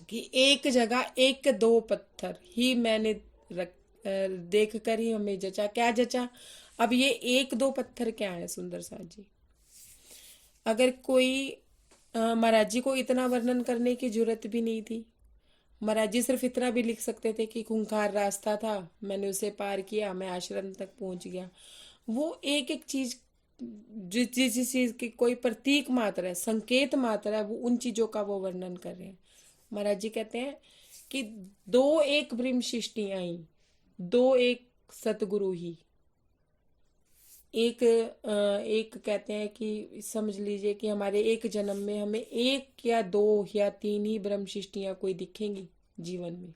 कि एक जगह एक दो पत्थर ही मैंने देख कर ही हमें जचा। क्या जचा? अब ये एक दो पत्थर क्या है सुंदर साथ जी? अगर कोई महाराज जी को इतना वर्णन करने की जरूरत भी नहीं थी। महाराज जी सिर्फ इतना भी लिख सकते थे कि खूंखार रास्ता था, मैंने उसे पार किया, मैं आश्रम तक पहुंच गया। वो एक एक चीज, जिस जिस चीज की कोई प्रतीक मात्र है, संकेत मात्र है, वो उन चीजों का वो वर्णन कर रहे हैं। महाराज जी कहते हैं कि दो एक ब्रह्म सृष्टियां ही, दो एक सतगुरु ही, एक कहते हैं कि समझ लीजिए कि हमारे एक जन्म में हमें एक या दो या तीन ही ब्रह्म सृष्टियां कोई दिखेंगी जीवन में।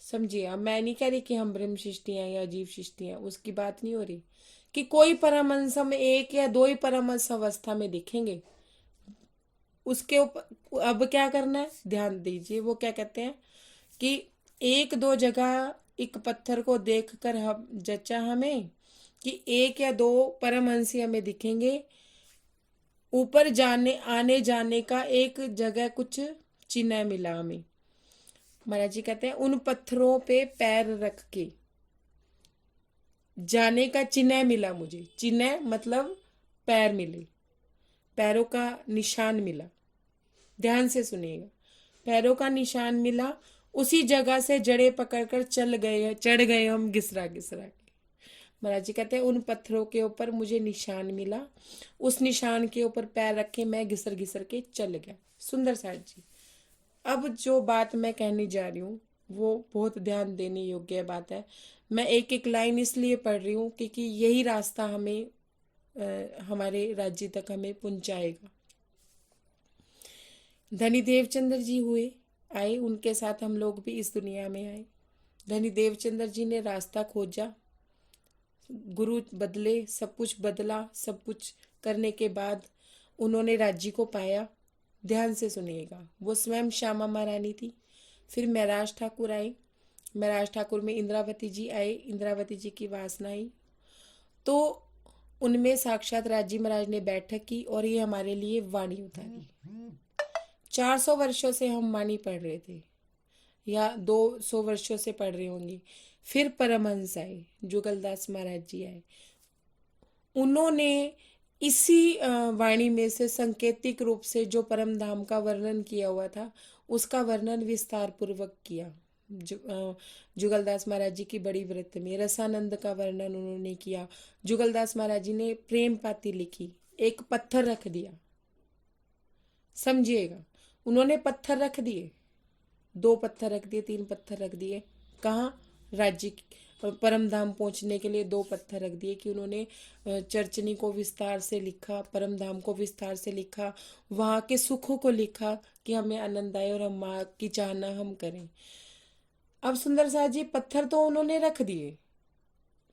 समझिए, अब मैं नहीं कह रही कि हम ब्रह्म सृष्टियां या जीव सृष्टियां, उसकी बात नहीं हो रही, कि कोई परमहंस हमें एक या दो ही परमहंस अवस्था में दिखेंगे। उसके ऊपर अब क्या करना है, ध्यान दीजिए। वो क्या कहते हैं कि एक दो जगह एक पत्थर को देखकर हम जचा हमें कि एक या दो परमहंस ही हमें दिखेंगे। ऊपर जाने आने जाने का एक जगह कुछ चिन्ह मिला हमें। महाराज जी कहते हैं उन पत्थरों पे पैर रख के जाने का चिन्ह मिला मुझे। चिन्ह मतलब पैर मिले, पैरों का निशान मिला। ध्यान से सुनिएगा, पैरों का निशान मिला। उसी जगह से जड़े पकड़कर चल गए, चढ़ गए हम घिसरा घिसरा के। महाराज जी कहते हैं उन पत्थरों के ऊपर मुझे निशान मिला, उस निशान के ऊपर पैर रखे मैं घिसर घिसर के चल गया। सुंदर साहब जी, अब जो बात मैं कहने जा रही हूँ वो बहुत ध्यान देने योग्य बात है। मैं एक एक लाइन इसलिए पढ़ रही हूँ क्योंकि यही रास्ता हमें हमारे राज्य तक हमें पहुंचाएगा। धनी देवचंद्र जी हुए आए, उनके साथ हम लोग भी इस दुनिया में आए। धनी देवचंद्र जी ने रास्ता खोजा, गुरु बदले, सब कुछ बदला। सब कुछ करने के बाद उन्होंने राज्य को पाया। ध्यान से सुनिएगा, वो स्वयं श्यामा महारानी थी। फिर महराज ठाकुर आए, महराज ठाकुर में इंद्रावती जी आए, इंद्रावती जी की वासना आई तो उनमें साक्षात राजी महाराज ने बैठक की और ये हमारे लिए वाणी उतारी। 400 वर्षों से हम वाणी पढ़ रहे थे या 200 वर्षों से पढ़ रहे होंगे। फिर परमहंस आए, जुगलदास महाराज जी आए। उन्होंने इसी वाणी में से सांकेतिक रूप से जो परम धाम का वर्णन किया हुआ था उसका वर्णन विस्तार पूर्वक किया। जुगलदास महाराज जी की बड़ी व्रत में रसानंद का वर्णन उन्होंने किया। जुगलदास महाराज जी ने प्रेम पाती लिखी, एक पत्थर रख दिया। समझिएगा, उन्होंने पत्थर रख दिए, 2 पत्थर रख दिए, 3 पत्थर रख दिए। कहाँ? राज्य परम धाम पहुंचने के लिए 2 पत्थर रख दिए कि उन्होंने चर्चनी को विस्तार से लिखा, परम धाम को विस्तार से लिखा, वहाँ के सुखों को लिखा कि हमें आनंद आए और हम माँ की चाहना हम करें। अब सुंदर साहब जी, पत्थर तो उन्होंने रख दिए,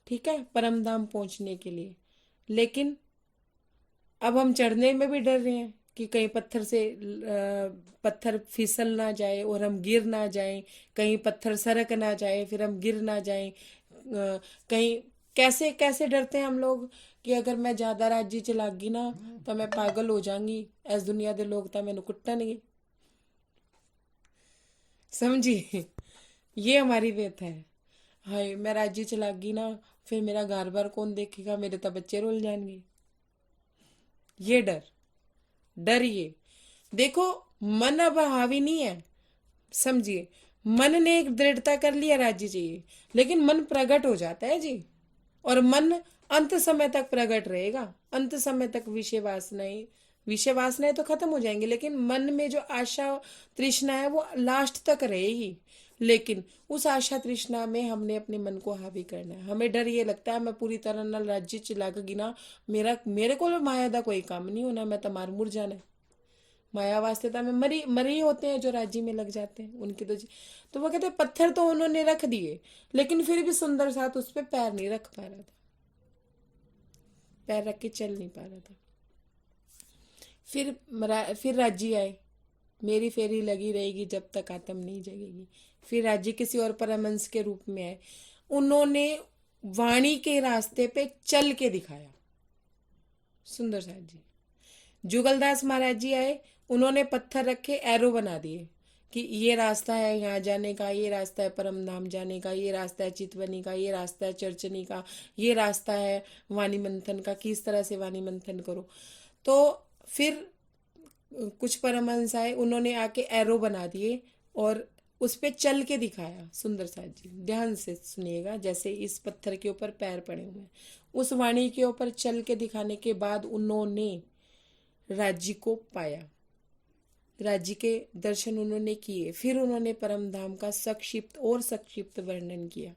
ठीक है, परम धाम पहुंचने के लिए, लेकिन अब हम चढ़ने में भी डर रहे हैं कि कहीं पत्थर से पत्थर फिसल ना जाए और हम गिर ना जाएं, कहीं पत्थर सरक ना जाए फिर हम गिर ना जाएं। कहीं कैसे कैसे डरते हैं हम लोग कि अगर मैं ज्यादा राज्य चलागी ना तो मैं पागल हो जाऊंगी, इस दुनिया के लोग तो मैंने कुट्टनगे। समझिए, ये हमारी व्यथा है। हाय, मैं राज्य चलागी ना फिर मेरा घर बार कौन देखेगा, मेरे तो बच्चे रोल जाएंगे। ये डर, डर ये देखो, मन अब हावी नहीं है। समझिए, मन ने एक दृढ़ता कर लिया राज्य चाहिए, लेकिन मन प्रकट हो जाता है जी, और मन अंत समय तक प्रकट रहेगा। अंत समय तक विषय वासनाएं तो खत्म हो जाएंगी, लेकिन मन में जो आशा तृष्णा है वो लास्ट तक रहेगी। लेकिन उस आशा तृष्णा में हमने अपने मन को हावी करना है। हमें डर ये लगता है मैं पूरी तरह ना राज्य चलागी ना, मेरे को माया का कोई काम नहीं होना, मैं तो मार मुर जाना है। माया वास्ते तो में मरी मरी होते हैं जो राज्य में लग जाते हैं उनके तो वो कहते हैं पत्थर तो उन्होंने रख दिए, लेकिन फिर भी सुंदर साथ उस पर पैर नहीं रख पा रहा था, पैर रख के चल नहीं पा रहा था। फिर राज्य आए, मेरी फेरी लगी रहेगी जब तक आत्म नहीं जगेगी। फिर राज्य किसी और परमहंस के रूप में आए, उन्होंने वाणी के रास्ते पे चल के दिखाया। सुंदर साहब जी, जुगलदास महाराज जी आए, उन्होंने पत्थर रखे, एरो बना दिए कि ये रास्ता है यहाँ जाने का, ये रास्ता है परम धाम जाने का, ये रास्ता है चितवनी का, ये रास्ता है चर्चनी का, ये रास्ता है वाणी मंथन का, किस तरह से वाणी मंथन करो। तो फिर कुछ परमहंस आए, उन्होंने आके एरो बना दिए और उस पे चल के दिखाया। सुंदर साहब जी, ध्यान से सुनिएगा, जैसे इस पत्थर के ऊपर पैर पड़े हुए हैं, उस वाणी के ऊपर चल के दिखाने के बाद उन्होंने राज्य को पाया। राज्य के दर्शन उन्होंने किए। फिर उन्होंने परम धाम का संक्षिप्त वर्णन किया,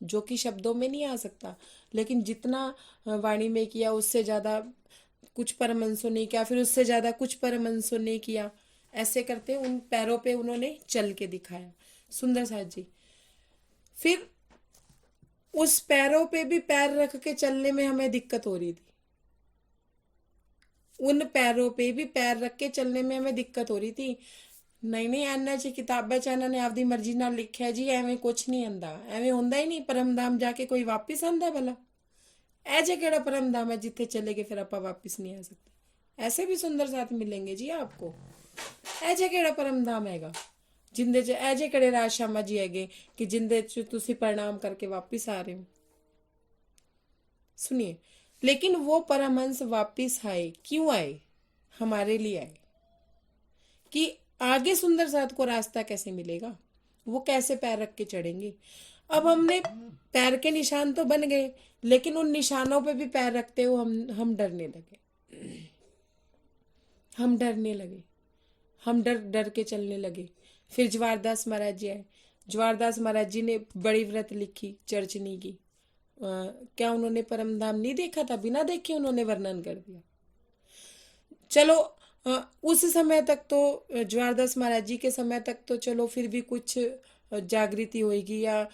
जो कि शब्दों में नहीं आ सकता, लेकिन जितना वाणी में किया उससे ज़्यादा कुछ परमहंसों ने किया, फिर उससे ज़्यादा कुछ परमहंसों ने किया। ऐसे करते उन पैरों पे उन्होंने चल के दिखाया सुंदर साथ जी। फिर उस पैरों पे भी पैर रख के चलने में हमें दिक्कत हो रही थी, उन पैरों पे भी पैर रख के चलने में हमें दिक्कत हो रही थी। नहीं नहीं, एना ची किताबा च इन्होंने आपदी मर्जी नाल लिखिया जी, एवें कुछ नहीं आंदा, एवें होंदा ही नहीं। परमधाम जाके कोई वापिस आंदा भला? ऐ जे केड़ा परमधाम है जिथे चले गए फिर आपां वापिस नहीं आ सकते? ऐसे भी सुंदर साथ मिलेंगे जी आपको। ऐ जे केड़ा परमधाम हैगा जिंदे च ऐ जे केड़े राज शामा जी हैगे कि जिंदे च तुसी प्रणाम करके वापिस आ रहे हो? सुनिए, लेकिन वो परमहंस वापिस आए, क्यों आए? हमारे लिए आए कि आगे सुंदर साथ को रास्ता कैसे मिलेगा, वो कैसे पैर रख के चढ़ेंगे। अब हमने पैर के निशान तो बन गए, लेकिन उन निशानों पे भी पैर रखते हुए हम डरने लगे, हम डरने लगे, हम डर डर के चलने लगे। फिर जवारदास महाराज जी आए। जवारदास महाराज जी ने बड़ी व्रत लिखी, चर्च नहीं की। क्या उन्होंने परमधाम नहीं देखा था? बिना देखे उन्होंने वर्णन कर दिया। चलो उस समय तक तो जवारदास महाराज जी के समय तक तो चलो फिर भी कुछ जागृति होगी या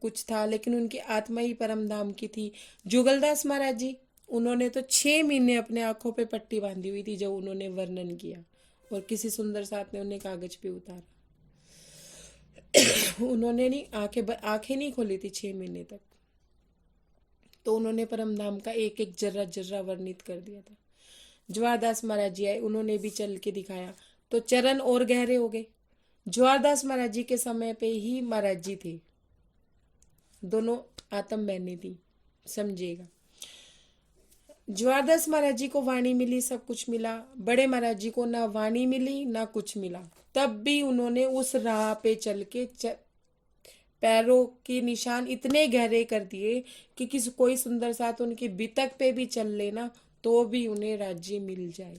कुछ था, लेकिन उनकी आत्मा ही परमधाम की थी। जुगलदास महाराज जी, उन्होंने तो 6 महीने अपने आंखों पे पट्टी बांधी हुई थी जब उन्होंने वर्णन किया, और किसी सुंदर साथ ने उन्हें कागज पे उतारा। उन्होंने नहीं आंखें नहीं खोली थी 6 महीने तक, तो उन्होंने परमधाम का एक एक जर्रा जर्रा वर्णित कर दिया था। जवारदास महाराज जी आए, उन्होंने भी चल के दिखाया, तो चरण और गहरे हो गए। जवारदास महाराज जी के समय पे ही महाराज जी थे, दोनों आत्म बहनें थी, समझिएगा। जवारदास महाराज जी को वाणी मिली, सब कुछ मिला। बड़े महाराज जी को ना वाणी मिली ना कुछ मिला, तब भी उन्होंने उस राह पे चल के पैरों के निशान इतने गहरे कर दिए कि किसी कोई सुंदर साथ उनकी बितक पे भी चल लेना तो भी उन्हें राज्य मिल जाए।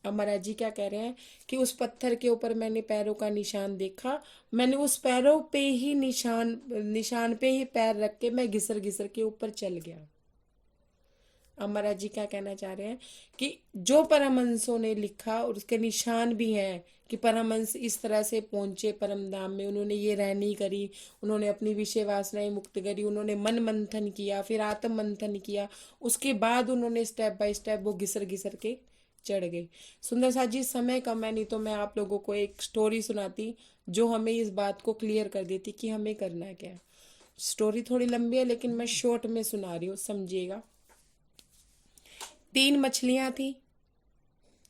अब महाराज जी क्या कह रहे हैं कि उस पत्थर के ऊपर मैंने पैरों का निशान देखा, मैंने उस पैरों पे ही निशान पे ही पैर रख के मैं घिसर घिसर के ऊपर चल गया। अब महाराज जी क्या कहना चाह रहे हैं कि जो परमहंसों ने लिखा और उसके निशान भी हैं कि परमहंस इस तरह से पहुंचे परम धाम में, उन्होंने ये रहनी करी, उन्होंने अपनी विषय वासनाएं मुक्त करी, उन्होंने मन मंथन किया, फिर आत्म मंथन किया, उसके बाद उन्होंने स्टेप बाय स्टेप वो घिसर घिसर के चढ़ गए। सुंदर साथ जी, समय कम है, नहीं तो मैं आप लोगों को एक स्टोरी सुनाती जो हमें इस बात को क्लियर कर देती कि हमें करना क्या है। स्टोरी थोड़ी लंबी है लेकिन मैं शॉर्ट में सुना रही हूँ, समझिएगा। 3 मछलियां थी,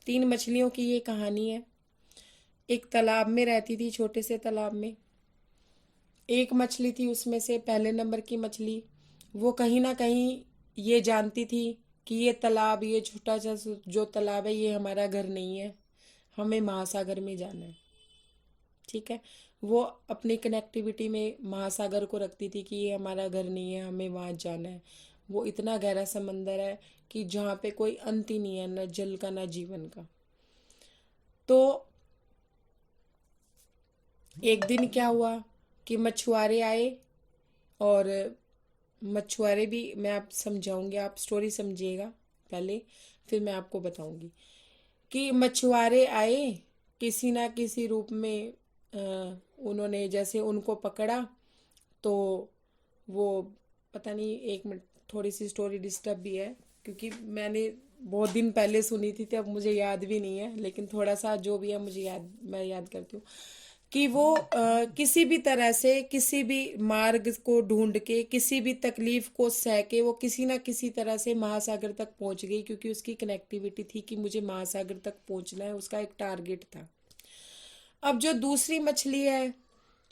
3 मछलियों की ये कहानी है। एक तालाब में रहती थी, छोटे से तालाब में। एक मछली थी उसमें से, पहले नंबर की मछली, वो कहीं ना कहीं ये जानती थी कि ये तालाब, ये छोटा सा जो तालाब है, ये हमारा घर नहीं है, हमें महासागर में जाना है। ठीक है, वो अपनी कनेक्टिविटी में महासागर को रखती थी कि ये हमारा घर नहीं है, हमें वहाँ जाना है। वो इतना गहरा समंदर है कि जहाँ पे कोई अंत ही नहीं है, न जल का न जीवन का। तो एक दिन क्या हुआ कि मछुआरे आए, और मछुआरे भी, मैं आप समझाऊंगी, आप स्टोरी समझिएगा पहले, फिर मैं आपको बताऊंगी कि मछुआरे आए किसी ना किसी रूप में। उन्होंने जैसे उनको पकड़ा तो वो, पता नहीं, एक मिनट, थोड़ी सी स्टोरी डिस्टर्ब भी है क्योंकि मैंने बहुत दिन पहले सुनी थी, तो अब मुझे याद भी नहीं है, लेकिन थोड़ा सा जो भी है मुझे याद, मैं याद करती हूँ कि वो किसी भी तरह से, किसी भी मार्ग को ढूंढ के, किसी भी तकलीफ को सह के वो किसी ना किसी तरह से महासागर तक पहुंच गई, क्योंकि उसकी कनेक्टिविटी थी कि मुझे महासागर तक पहुंचना है, उसका एक टारगेट था। अब जो दूसरी मछली है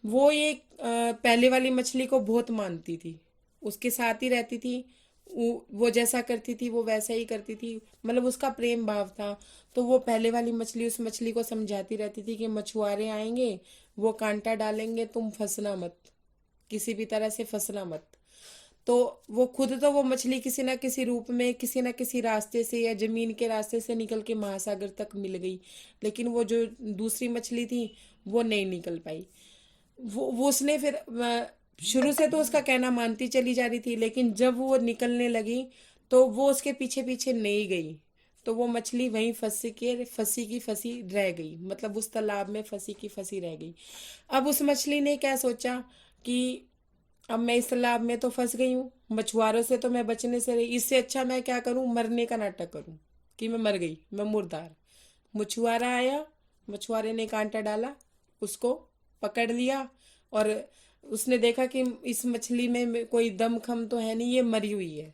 वो ये पहले वाली मछली को बहुत मानती थी, उसके साथ ही रहती थी, वो जैसा करती थी वो वैसा ही करती थी, मतलब उसका प्रेम भाव था। तो वो पहले वाली मछली उस मछली को समझाती रहती थी कि मछुआरे आएंगे, वो कांटा डालेंगे, तुम फंसना मत, किसी भी तरह से फंसना मत। तो वो खुद तो वो मछली किसी ना किसी रूप में किसी ना किसी रास्ते से या जमीन के रास्ते से निकल के महासागर तक मिल गई, लेकिन वो जो दूसरी मछली थी वो नहीं निकल पाई। वो उसने फिर शुरू से तो उसका कहना मानती चली जा रही थी, लेकिन जब वो निकलने लगी तो वो उसके पीछे पीछे नहीं गई, तो वो मछली वहीं फंसी की फंसी रह गई, मतलब उस तालाब में फंसी की फंसी रह गई। अब उस मछली ने क्या सोचा कि अब मैं इस तालाब में तो फंस गई हूँ, मछुआरों से तो मैं बचने से रही, इससे अच्छा मैं क्या करूँ, मरने का नाटक करूँ कि मैं मर गई, मैं मुर्दार। मछुआरा आया, मछुआरे ने कांटा डाला, उसको पकड़ लिया, और उसने देखा कि इस मछली में कोई दम खम तो है नहीं, ये मरी हुई है।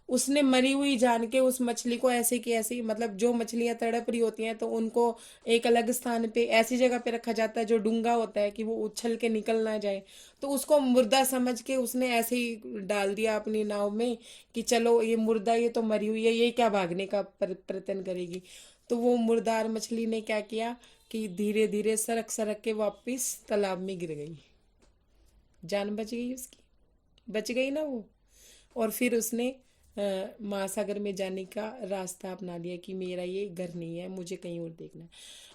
उसने मरी हुई जान के उस मछली को ऐसे की ऐसी, मतलब जो मछलियां तड़प रही होती हैं तो उनको एक अलग स्थान पे ऐसी जगह पे रखा जाता है जो डूंगा होता है कि वो उछल के निकल ना जाए, तो उसको मुर्दा समझ के उसने ऐसे ही डाल दिया अपनी नाव में कि चलो ये मुर्दा, ये तो मरी हुई है, ये क्या भागने का प्रयत्न करेगी। तो वो मुर्दार मछली ने क्या किया कि धीरे धीरे सरक सरक के वापस तालाब में गिर गई, जान बच गई उसकी, बच गई ना वो। और फिर उसने महासागर में जाने का रास्ता अपना लिया कि मेरा ये घर नहीं है, मुझे कहीं और देखना है।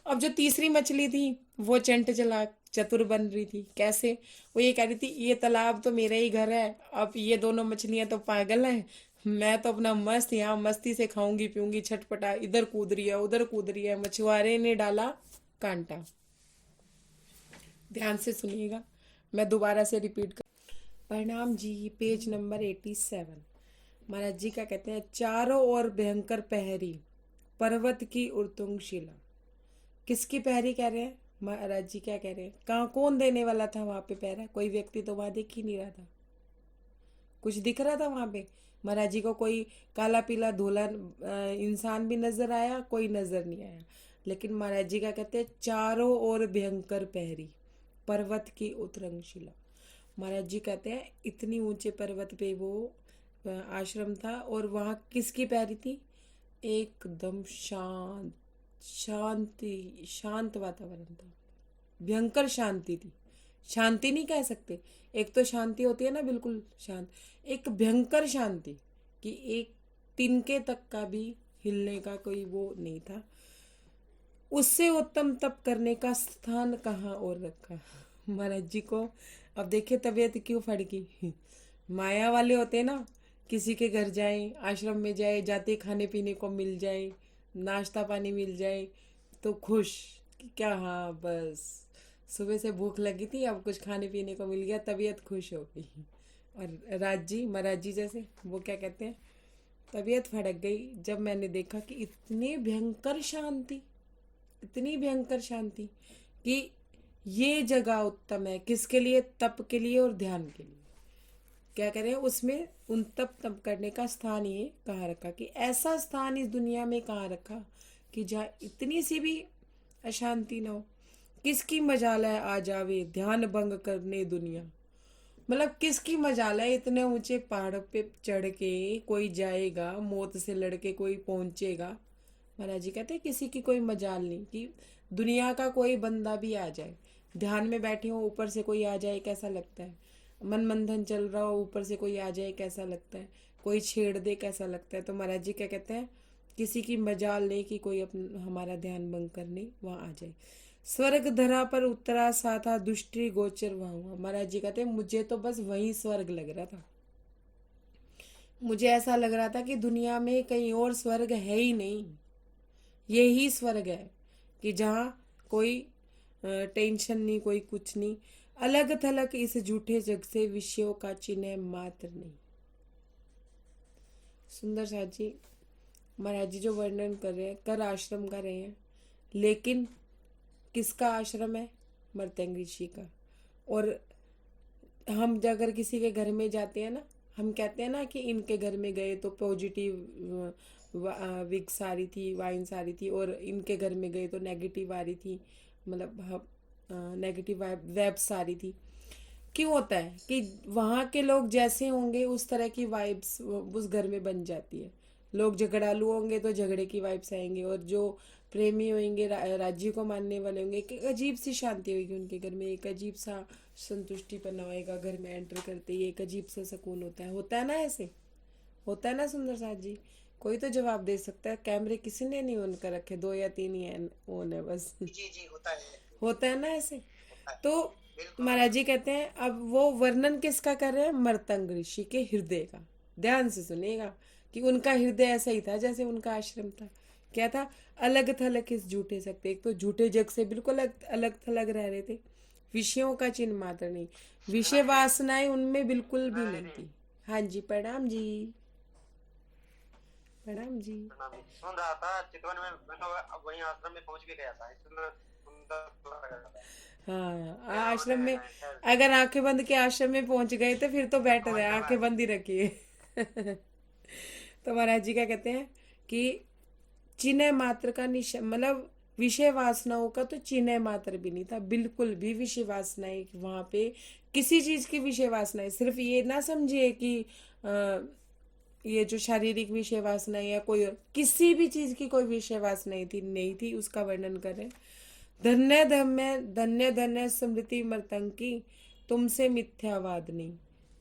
अब जो तीसरी मछली थी वो चंट चालाक चतुर बन रही थी। कैसे? वो ये कह रही थी ये तालाब तो मेरा ही घर है, अब ये दोनों मछलियां तो पागल हैं, मैं तो अपना मस्त यहाँ मस्ती से खाऊंगी पीऊंगी, छटपटा, इधर कूद रही है उधर कूद रही है। मछुआरे ने डाला कांटा। ध्यान से सुनिएगा, मैं दोबारा से रिपीट कर। प्रणाम जी, पेज नंबर 87। महाराज जी क्या कहते हैं, चारों ओर भयंकर पहरी, पर्वत की उर्तुंग शिला। किसकी पहरी कह रहे हैं? महाराज जी क्या कह रहे हैं, कहाँ कौन देने वाला था वहां पे पहरा? कोई व्यक्ति तो वहां दिख ही नहीं रहा था, कुछ दिख रहा था वहां पे? महाराज जी को कोई काला पीला धोला इंसान भी नजर आया? कोई नजर नहीं आया। लेकिन महाराज जी क्या कहते हैं, चारों ओर भयंकर पहरी, पर्वत की उतरंग शिला। महाराज जी कहते हैं इतनी ऊंचे पर्वत पे वो आश्रम था, और वहां किसकी पहरी थी? एकदम शांत, शांति, शांत वातावरण था, भयंकर शांति थी। शांति नहीं कह सकते, एक तो शांति होती है ना बिल्कुल शांत, एक भयंकर शांति कि एक तिनके तक का भी हिलने का कोई वो नहीं था। उससे उत्तम तप करने का स्थान कहाँ और रखा? महाराज जी को अब देखिए तबीयत क्यों फड़की। माया वाले होते हैं ना, किसी के घर जाए, आश्रम में जाए, जाते खाने पीने को मिल जाए, नाश्ता पानी मिल जाए तो खुश कि क्या, हाँ बस सुबह से भूख लगी थी, अब कुछ खाने पीने को मिल गया, तबीयत खुश हो गई। और राज जी, महाराज जी जैसे वो क्या कहते हैं, तबीयत फड़क गई जब मैंने देखा कि इतनी भयंकर शांति, इतनी भयंकर शांति कि ये जगह उत्तम है किसके लिए? तप के लिए और ध्यान के लिए। क्या करें उसमें, उन तप करने का स्थान ये कहाँ रखा, कि ऐसा स्थान इस दुनिया में कहाँ रखा कि जहाँ इतनी सी भी अशांति ना हो। किसकी मजाल है आ जावे ध्यान भंग करने दुनिया, मतलब किसकी मजाल है इतने ऊंचे पहाड़ पे चढ़ के कोई जाएगा, मौत से लड़के कोई पहुंचेगा। महाराज जी कहते हैं किसी की कोई मजाल नहीं कि दुनिया का कोई बंदा भी आ जाए, ध्यान में बैठे हो ऊपर से कोई आ जाए कैसा लगता है, मन मंथन चल रहा हो ऊपर से कोई आ जाए कैसा लगता है, कोई छेड़ दे कैसा लगता है। तो महाराज जी क्या कहते हैं, किसी की मजाल नहीं कि कोई हमारा ध्यान भंग करने वहां आ जाए। स्वर्ग धरा पर उतरा सा था दुष्टि गोचर वहां हुआ। महाराज जी कहते हैं मुझे तो बस वही स्वर्ग लग रहा था, मुझे ऐसा लग रहा था कि दुनिया में कहीं और स्वर्ग है ही नहीं, यही स्वर्ग है कि जहाँ कोई टेंशन नहीं, कोई कुछ नहीं, अलग थलग इस झूठे जग से विषयों का चिन्ह मात्र नहीं। सुंदर साथ जी, महाराज जी जो वर्णन कर रहे हैं, कर आश्रम का रहे हैं, लेकिन किसका आश्रम है? मर्तंग ऋषि का। और हम अगर किसी के घर में जाते हैं ना, हम कहते हैं ना कि इनके घर में गए तो पॉजिटिव विक्स आ रही थी, वाइन्स आ रही थी, और इनके घर में गए तो नेगेटिव आ रही थी, मतलब नेगेटिव वाइब्स आ रही थी। क्यों होता है कि वहाँ के लोग जैसे होंगे उस तरह की वाइब्स उस घर में बन जाती है। लोग झगड़ालू होंगे तो झगड़े की वाइब्स आएंगे, और जो प्रेमी होंगे, राज्य को मानने वाले होंगे, एक अजीब सी शांति होगी उनके घर में, एक अजीब सा संतुष्टि पना होएगा, घर में एंटर करते ही एक अजीब सा सुकून होता है ना ऐसे, होता है ना सुंदर साथ जी? कोई तो जवाब दे सकता है, कैमरे किसी ने नहीं ऑन कर रखे, 2 या 3 ही ऑन है बस। जी जी होता है। होता है ना ऐसे। होता है। तो बिल्कुल महाराज जी कहते हैं, अब वो वर्णन किसका कर रहे हैं? मर्तंग ऋषि के हृदय का। ध्यान से सुनिएगा कि उनका हृदय ऐसा ही था जैसे उनका आश्रम था। क्या था? अलग थलग इस झूठे सकते, एक तो झूठे जग से बिल्कुल अलग अलग थलग रह रहे थे, विषयों का चिन्ह मात्र नहीं, विषय वासनाएं उनमें बिल्कुल भी नहीं थी। हाँ जी, प्रणाम जी, प्रणाम जी। प्रणाम जी। सुन रहा था चितवन में, मैं तो अब वहीं आश्रम में पहुंच भी गया था, इतना सुंदर लग रहा था। हाँ, फिर आश्रम उन्हें में खैर अगर आंखें बंद के आश्रम में पहुंच गए तो फिर तो बेटर पहुंच है, गया। आंखें बंद ही रखिए। तो महाराज जी क्या कहते हैं कि चिन्ह मात्र का निशान, मतलब विषय वासनाओं का तो चिन्ह मात्र भी नहीं था, बिल्कुल भी विषय वासनाएं वहां पे, किसी चीज की विषय वासनाएं, सिर्फ ये ना समझिए कि आ, ये जो शारीरिक विषय वासना या कोई किसी भी चीज की कोई विषय वासना नहीं थी, उसका वर्णन करें। धन्य धन्य धन्य धन्य स्मृति मृतंकी, तुमसे मिथ्यावाद नहीं।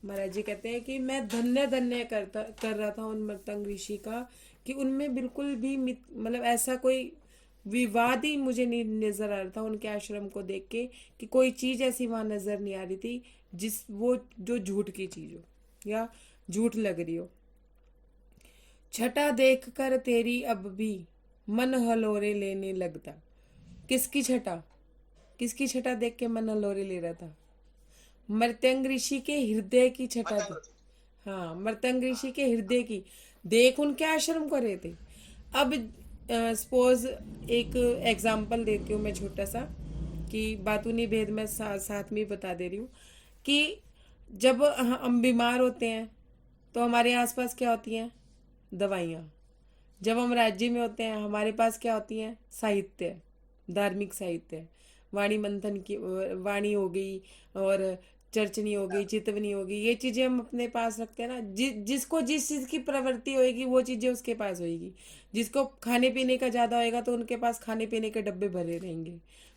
महाराज जी कहते हैं कि मैं धन्य धन्य कर रहा था उन मृतंग ऋषि का, कि उनमें बिल्कुल भी मतलब ऐसा कोई विवाद ही मुझे नहीं नजर आ रहा था उनके आश्रम को देख के, कि कोई चीज ऐसी वहां नजर नहीं आ रही थी जिस वो जो झूठ की चीज हो या झूठ लग रही हो। छटा देख कर तेरी अब भी मन हलोरे लेने लगता। किसकी छटा? किसकी छटा देख के मन हलोरे ले रहा था? मर्त्यंग ऋषि के हृदय की छटा थी। मतंग। हाँ, मर्त्यंग ऋषि हाँ के हृदय की। देख उनके आश्रम को रहे थे। अब सपोज एक एग्जाम्पल देती हूँ मैं छोटा सा, कि बातूनी भेद में साथ में ही बता दे रही हूँ कि जब हम बीमार होते हैं तो हमारे आसपास क्या होती हैं? दवाइयाँ। जब हम राज्य में होते हैं हमारे पास क्या होती हैं? साहित्य, धार्मिक साहित्य, वाणी मंथन की वाणी हो गई, और चर्चनी हो गई, चितवनी हो गई, ये चीजें हम अपने पास रखते हैं ना। जिसको जिस चीज की प्रवृत्ति होगी वो चीजें उसके पास होगी। जिसको खाने पीने का ज्यादा होएगा तो उनके पास खाने पीने के डब्बे भरे रहेंगे।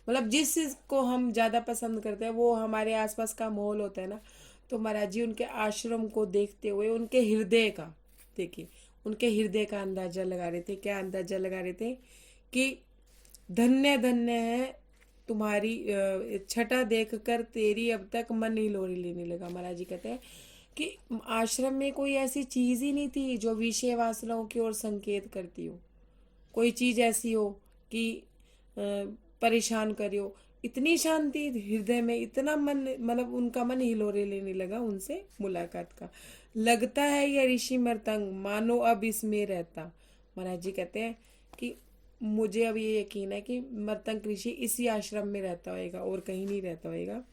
मतलब जिस चीज को हम ज्यादा पसंद करते हैं वो हमारे आसपास का माहौल होता है ना। तो महाराज जी उनके आश्रम को देखते हुए उनके हृदय का, देखिए, उनके हृदय का अंदाजा लगा रहे थे। क्या अंदाजा लगा रहे थे? कि धन्य धन्य है तुम्हारी छटा देख कर तेरी अब तक मन ही लोरी लेने लगा। महाराज जी कहते हैं कि आश्रम में कोई ऐसी चीज ही नहीं थी जो विषय वासनाओं की ओर संकेत करती हो, कोई चीज ऐसी हो कि परेशान करे हो। इतनी शांति हृदय में, इतना मन, मतलब उनका मन हिलोरे लेने लगा उनसे मुलाकात का। लगता है यह ऋषि मर्तंग मानो अब इसमें रहता। महाराज जी कहते हैं कि मुझे अब ये यकीन है कि मर्तंग ऋषि इसी आश्रम में रहता होएगा और कहीं नहीं रहता होएगा।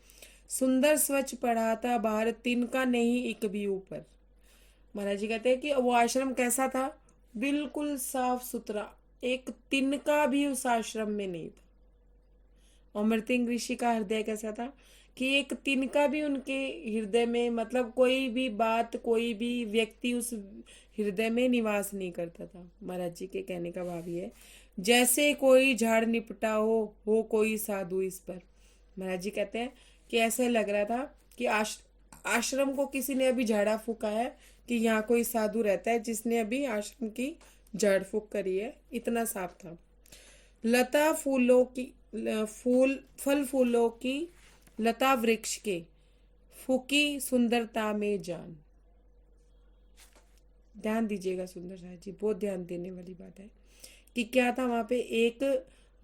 सुंदर स्वच्छ पढ़ाता बाहर, तिनका नहीं एक भी ऊपर। महाराज जी कहते हैं कि वो आश्रम कैसा था? बिल्कुल साफ सुथरा, एक तिनका भी उस आश्रम में नहीं था। और मृत्यंग ऋषि का हृदय कैसा था? कि एक तिनका भी उनके हृदय में, मतलब कोई भी बात, कोई भी व्यक्ति उस हृदय में निवास नहीं करता था। महाराज जी के कहने का भाव ये है, जैसे कोई झाड़ निपटा हो कोई साधु इस पर। महाराज जी कहते हैं कि ऐसे लग रहा था कि आश्रम को किसी ने अभी झाड़ा फूका है, कि यहाँ कोई साधु रहता है जिसने अभी आश्रम की झाड़ फूक करी है, इतना साफ था। लता फूलों की, फल फूलों की लता वृक्ष के, फूकी सुंदरता में जान। ध्यान दीजिएगा सुंदर साहब जी, बहुत ध्यान देने वाली बात है कि क्या था वहां पे? एक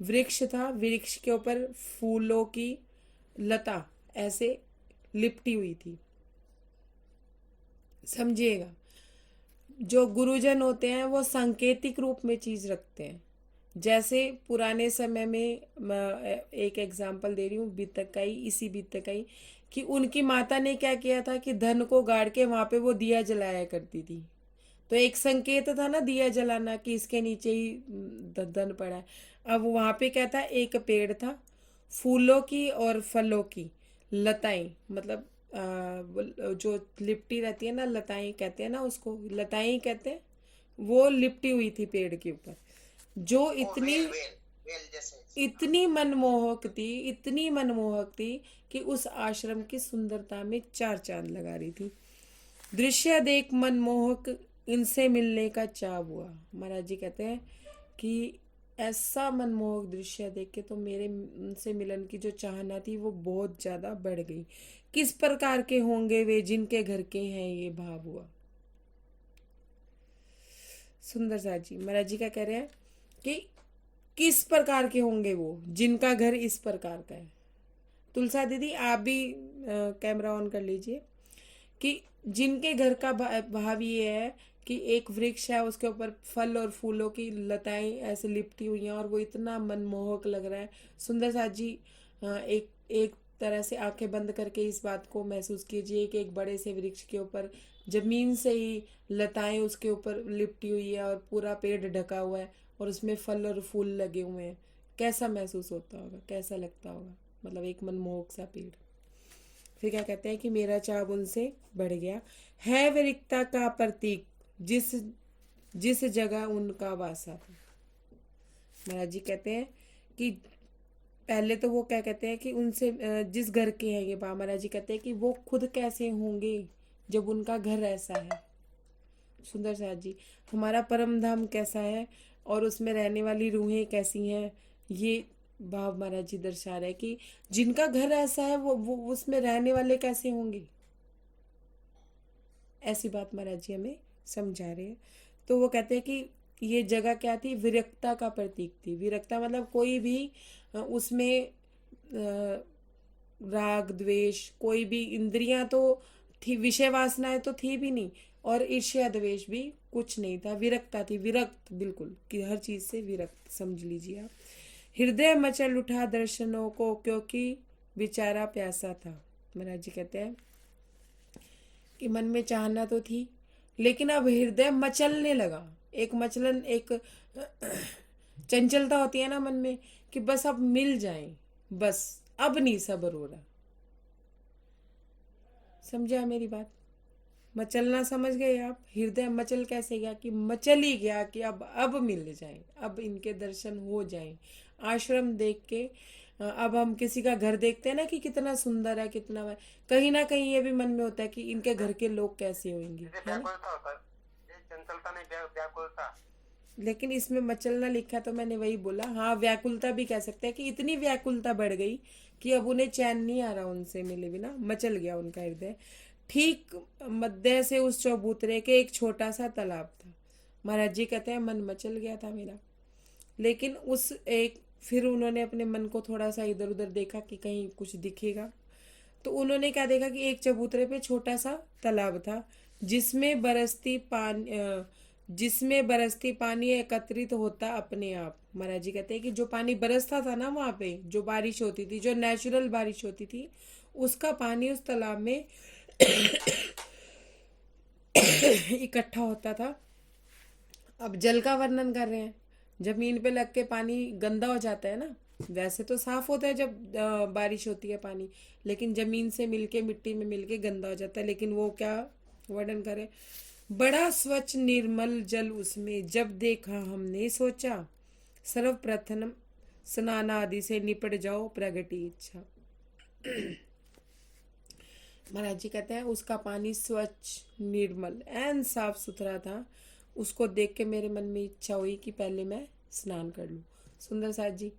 वृक्ष था, वृक्ष के ऊपर फूलों की लता ऐसे लिपटी हुई थी। समझिएगा, जो गुरुजन होते हैं वो सांकेतिक रूप में चीज रखते हैं। जैसे पुराने समय में, मैं एक एग्जांपल दे रही हूँ बीतक का ही, इसी बीतक का ही, कि उनकी माता ने क्या किया था कि धन को गाड़ के वहां पे वो दिया जलाया करती थी। तो एक संकेत था ना दिया जलाना, कि इसके नीचे ही धन पड़ा है। अब वहां पे क्या था? एक पेड़ था, फूलों की और फलों की लताएं, मतलब जो लिपटी रहती है ना, लताएं कहते हैं ना उसको, लताएं ही कहते हैं। वो लिपटी हुई थी पेड़ के ऊपर, जो ओ इतनी, वेल वेल। बेल जैसे। इतनी मनमोहक थी, इतनी मनमोहक थी कि उस आश्रम की सुंदरता में चार चांद लगा रही थी। दृश्य देख मनमोहक इनसे मिलने का चाव हुआ। महाराज जी कहते हैं कि ऐसा मनमोहक दृश्य देख के तो मेरे उनसे मिलन की जो चाहना थी वो बहुत ज्यादा बढ़ गई। किस प्रकार के होंगे वे जिनके घर के हैं, ये भाव हुआ। सुंदर सा जी महाराज जी क्या कह रहे हैं कि किस प्रकार के होंगे वो जिनका घर इस प्रकार का है। तुलसा दीदी आप भी कैमरा ऑन कर लीजिए। कि जिनके घर का भाव ये है कि एक वृक्ष है, उसके ऊपर फल और फूलों की लताएं ऐसे लिपटी हुई हैं और वो इतना मनमोहक लग रहा है। सुंदर साथ जी एक एक तरह से आंखें बंद करके इस बात को महसूस कीजिए कि एक बड़े से वृक्ष के ऊपर जमीन से ही लताएं उसके ऊपर लिपटी हुई है और पूरा पेड़ ढका हुआ है और उसमें फल और फूल लगे हुए हैं। कैसा महसूस होता होगा, कैसा लगता होगा, मतलब एक मनमोहक सा पेड़। फिर क्या कहते हैं कि मेरा चाव उनसे बढ़ गया, है विरक्ता का प्रतीक जिस जिस जगह उनका वासा था। महाराज जी कहते हैं कि पहले तो वो क्या कहते हैं कि उनसे जिस घर के हैं ये बा, महाराज जी कहते हैं कि वो खुद कैसे होंगे जब उनका घर ऐसा है। सुंदर साथ जी हमारा परम धाम कैसा है और उसमें रहने वाली रूहें कैसी हैं, ये भाव महाराज जी दर्शा रहे हैं कि जिनका घर ऐसा है वो उसमें रहने वाले कैसे होंगे। ऐसी बात महाराज जी हमें समझा रहे हैं। तो वो कहते हैं कि ये जगह क्या थी, विरक्ता का प्रतीक थी। विरक्ता मतलब कोई भी उसमें राग द्वेष, कोई भी इंद्रियां तो थी, विषय वासनाएं तो थी भी नहीं और ईर्ष्या द्वेष भी कुछ नहीं था। विरक्ता थी, विरक्त बिल्कुल कि हर चीज से विरक्त समझ लीजिए आप। हृदय मचल उठा दर्शनों को क्योंकि बेचारा प्यासा था। महाराज जी कहते हैं कि मन में चाहना तो थी लेकिन अब हृदय मचलने लगा। एक मचलन, एक चंचलता होती है ना मन में कि बस अब मिल जाए, बस अब नहीं सब्र हो रहा। समझा मेरी बात? मचलना समझ गए आप? हृदय मचल कैसे गया कि मचल ही गया कि अब मिल जाए, अब इनके दर्शन हो जाए। आश्रम देख के अब हम किसी का घर देखते हैं ना कि कितना सुंदर है, कितना कहीं ना कहीं ये भी मन में होता है कि इनके घर के लोग कैसे होंगे, है ना। चंचलता नहीं, व्याकुलता। लेकिन इसमें मचलना लिखा तो मैंने वही बोला। हाँ व्याकुलता भी कह सकते हैं कि इतनी व्याकुलता बढ़ गई कि अब उन्हें चैन नहीं आ रहा उनसे मिले बिना, मचल गया उनका हृदय। ठीक मध्य से उस चौबूतरे के एक छोटा सा तालाब था। महाराज जी कहते हैं मन मचल गया था मेरा, लेकिन उस एक फिर उन्होंने अपने मन को थोड़ा सा इधर उधर देखा कि कहीं कुछ दिखेगा। तो उन्होंने क्या देखा कि एक चबूतरे पे छोटा सा तालाब था जिसमें बरसती पानी एकत्रित होता अपने आप। महाराज जी कहते हैं कि जो पानी बरसता था ना वहां पे, जो बारिश होती थी, जो नेचुरल बारिश होती थी, उसका पानी उस तालाब में इकट्ठा होता था। अब जल का वर्णन कर रहे हैं। जमीन पे लग के पानी गंदा हो जाता है ना, वैसे तो साफ होता है जब बारिश होती है पानी, लेकिन जमीन से मिलके मिट्टी में मिलके गंदा हो जाता है। लेकिन वो क्या वर्णन करे, बड़ा स्वच्छ निर्मल जल उसमें जब देखा हमने सोचा सर्वप्रथम स्नान आदि से निपट जाओ प्रगति इच्छा। महाराज जी कहते हैं उसका पानी स्वच्छ निर्मल एन साफ सुथरा था। उसको देख के मेरे मन में इच्छा हुई कि पहले मैं स्नान कर लूं। सुंदर साथ जी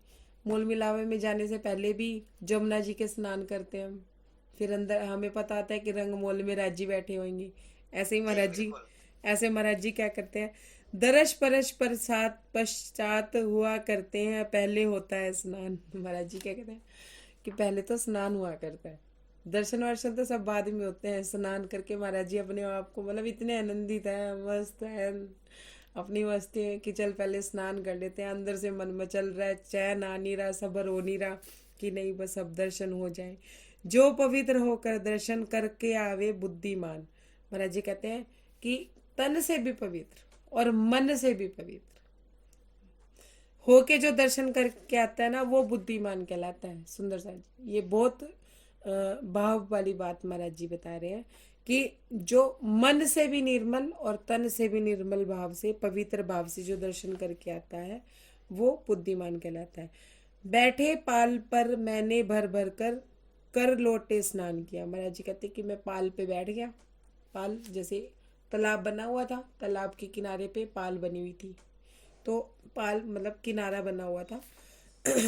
मूल मिलावे में जाने से पहले भी जमुना जी के स्नान करते हैं हम, फिर अंदर हमें पता आता है कि रंग मोल में राज जी बैठे होंगे। ऐसे ही महाराज जी क्या करते हैं, दरस परस प्रसाद पश्चात हुआ करते हैं, पहले होता है स्नान। महाराज जी क्या कहते हैं कि पहले तो स्नान हुआ करता है, दर्शन वर्शन तो सब बाद में होते हैं। स्नान करके महाराज जी अपने आप को मतलब इतने आनंदित है, मस्त है अपनी मस्ती है कि चल पहले स्नान कर लेते हैं। अंदर से मन में चल रहा है, चैन आ नहीं रहा, सब्र हो नहीं रहा कि नहीं बस अब दर्शन हो जाए। जो पवित्र होकर दर्शन करके आवे बुद्धिमान। महाराज जी कहते हैं कि तन से भी पवित्र और मन से भी पवित्र होके जो दर्शन करके आता है ना वो बुद्धिमान कहलाता है। सुंदर सा जी ये बहुत भाव वाली बात महाराज जी बता रहे हैं कि जो मन से भी निर्मल और तन से भी निर्मल भाव से, पवित्र भाव से जो दर्शन करके आता है वो बुद्धिमान कहलाता है। बैठे पाल पर मैंने भर भर कर लोटे स्नान किया। महाराज जी कहते कि मैं पाल पे बैठ गया। पाल जैसे तालाब बना हुआ था, तालाब के किनारे पे पाल बनी हुई थी, तो पाल मतलब किनारा बना हुआ था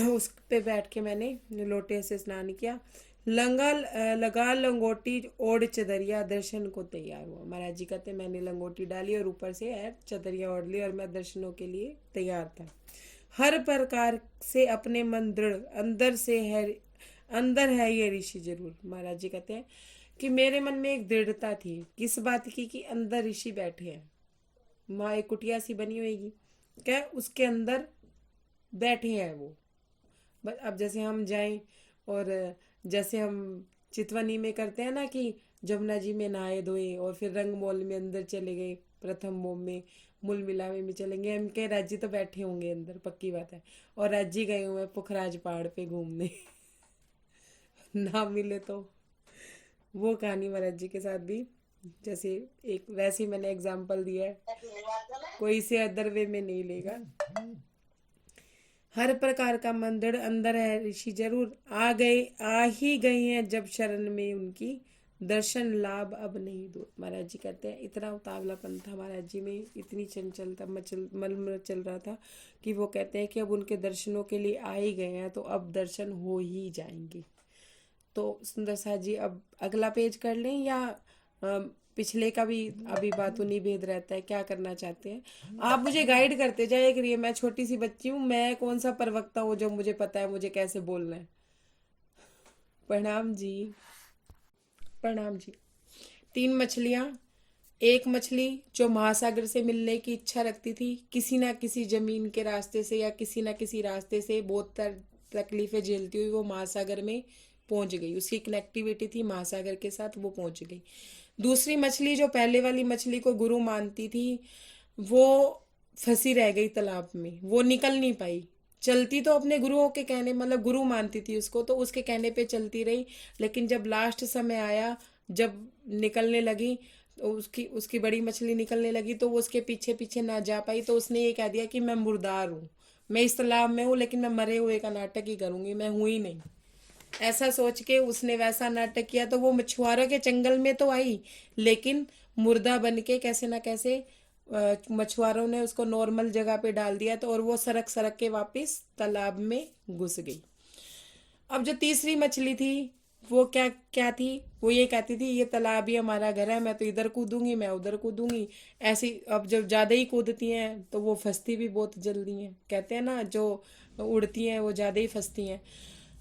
उस पे बैठ के मैंने लोटे से स्नान किया। लगा लंगोटी ओढ़ चदरिया दर्शन को तैयार हुआ। महाराज जी कहते मैंने लंगोटी डाली और ऊपर से चदरिया ओढ़ ली और मैं दर्शनों के लिए तैयार था। हर प्रकार से अपने मन दृढ़, अंदर है ये ऋषि जरूर। महाराज जी कहते हैं कि मेरे मन में एक दृढ़ता थी, किस बात की, कि अंदर ऋषि बैठे हैं। माँ एक कुटिया सी बनी होगी, क्या उसके अंदर बैठे हैं वो। बस अब जैसे हम जाएं और जैसे हम चितवनी में करते हैं ना कि जमुना जी में नहाए धोए और फिर रंग मॉल में अंदर चले गए, प्रथम मोम में, मूल मिलावे में चलेंगे, हम कह राज्य तो बैठे होंगे अंदर, पक्की बात है। और राज्य गए हुए हैं पुखराज पहाड़ पे घूमने ना मिले तो। वो कहानी महाराज जी के साथ भी जैसे एक वैसे ही मैंने एग्जाम्पल दिया है, कोई से अदर वे में नहीं लेगा। हर प्रकार का मंदिर अंदर है ऋषि जरूर, आ ही गए हैं जब शरण में उनकी, दर्शन लाभ अब नहीं दूर। महाराज जी कहते हैं इतना उतावलापन था महाराज जी में, इतनी चंचलता मल चल रहा था कि वो कहते हैं कि अब उनके दर्शनों के लिए आ ही गए हैं तो अब दर्शन हो ही जाएंगे। तो सुंदर सा जी अब अगला पेज कर लें या पिछले का भी अभी बातूनी भेद रहता है, क्या करना चाहते हैं आप? मुझे गाइड करते जाए करिए, मैं छोटी सी बच्ची हूँ, मैं कौन सा प्रवक्ता हूँ जो मुझे पता है मुझे कैसे बोलना है। प्रणाम जी। प्रणाम जी। 3 मछलियाँ। एक मछली जो महासागर से मिलने की इच्छा रखती थी, किसी ना किसी जमीन के रास्ते से या किसी ना किसी रास्ते से बहुत तकलीफें झेलती हुई वो महासागर में पहुंच गई, उसकी कनेक्टिविटी थी महासागर के साथ, वो पहुंच गई। दूसरी मछली जो पहले वाली मछली को गुरु मानती थी, वो फंसी रह गई तालाब में, वो निकल नहीं पाई। चलती तो अपने गुरुओं के कहने, मतलब गुरु मानती थी उसको तो उसके कहने पे चलती रही, लेकिन जब लास्ट समय आया, जब निकलने लगी तो उसकी उसकी बड़ी मछली निकलने लगी तो वो उसके पीछे पीछे ना जा पाई, तो उसने ये कह दिया कि मैं मुर्दार हूँ, मैं इस तालाब में हूँ लेकिन मैं मरे हुए का नाटक ही करूंगी, मैं हूं ही नहीं। ऐसा सोच के उसने वैसा नाटक किया, तो वो मछुआरों के जंगल में तो आई, लेकिन मुर्दा बन के कैसे ना कैसे मछुआरों ने उसको नॉर्मल जगह पे डाल दिया, तो और वो सरक सरक के वापस तालाब में घुस गई। अब जो तीसरी मछली थी वो क्या क्या थी, वो ये कहती थी ये तालाब ही हमारा घर है, मैं तो इधर कूदूंगी, मैं उधर कूदूंगी, ऐसी। अब जब ज्यादा ही कूदती हैं तो वो फंसती भी बहुत जल्दी हैं, कहते हैं ना जो उड़ती हैं वो ज्यादा ही फंसती हैं।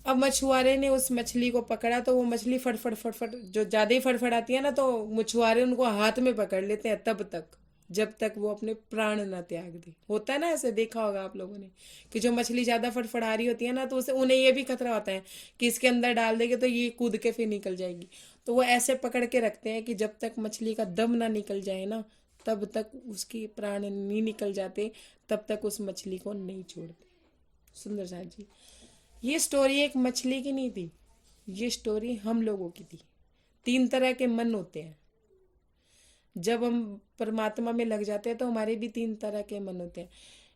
अब मछुआरे ने उस मछली को पकड़ा तो वो मछली फटफट फटफट जो ज्यादा ही फटफटाती है ना, तो मछुआरे उनको हाथ में पकड़ लेते हैं तब तक, जब तक वो अपने प्राण ना त्याग दे। होता है ना, ऐसे देखा होगा आप लोगों ने कि जो मछली ज्यादा फटफटा रही होती है ना, तो उसे उन्हें ये भी खतरा होता है कि इसके अंदर डाल देंगे तो ये कूद के फिर निकल जाएगी, तो वो ऐसे पकड़ के रखते हैं कि जब तक मछली का दम ना निकल जाए ना, तब तक उसकी प्राण नहीं निकल जाते, तब तक उस मछली को नहीं छोड़ते। सुंदर सा जी, ये स्टोरी एक मछली की नहीं थी, ये स्टोरी हम लोगों की थी। 3 तरह के मन होते हैं, जब हम परमात्मा में लग जाते हैं तो हमारे भी 3 तरह के मन होते हैं।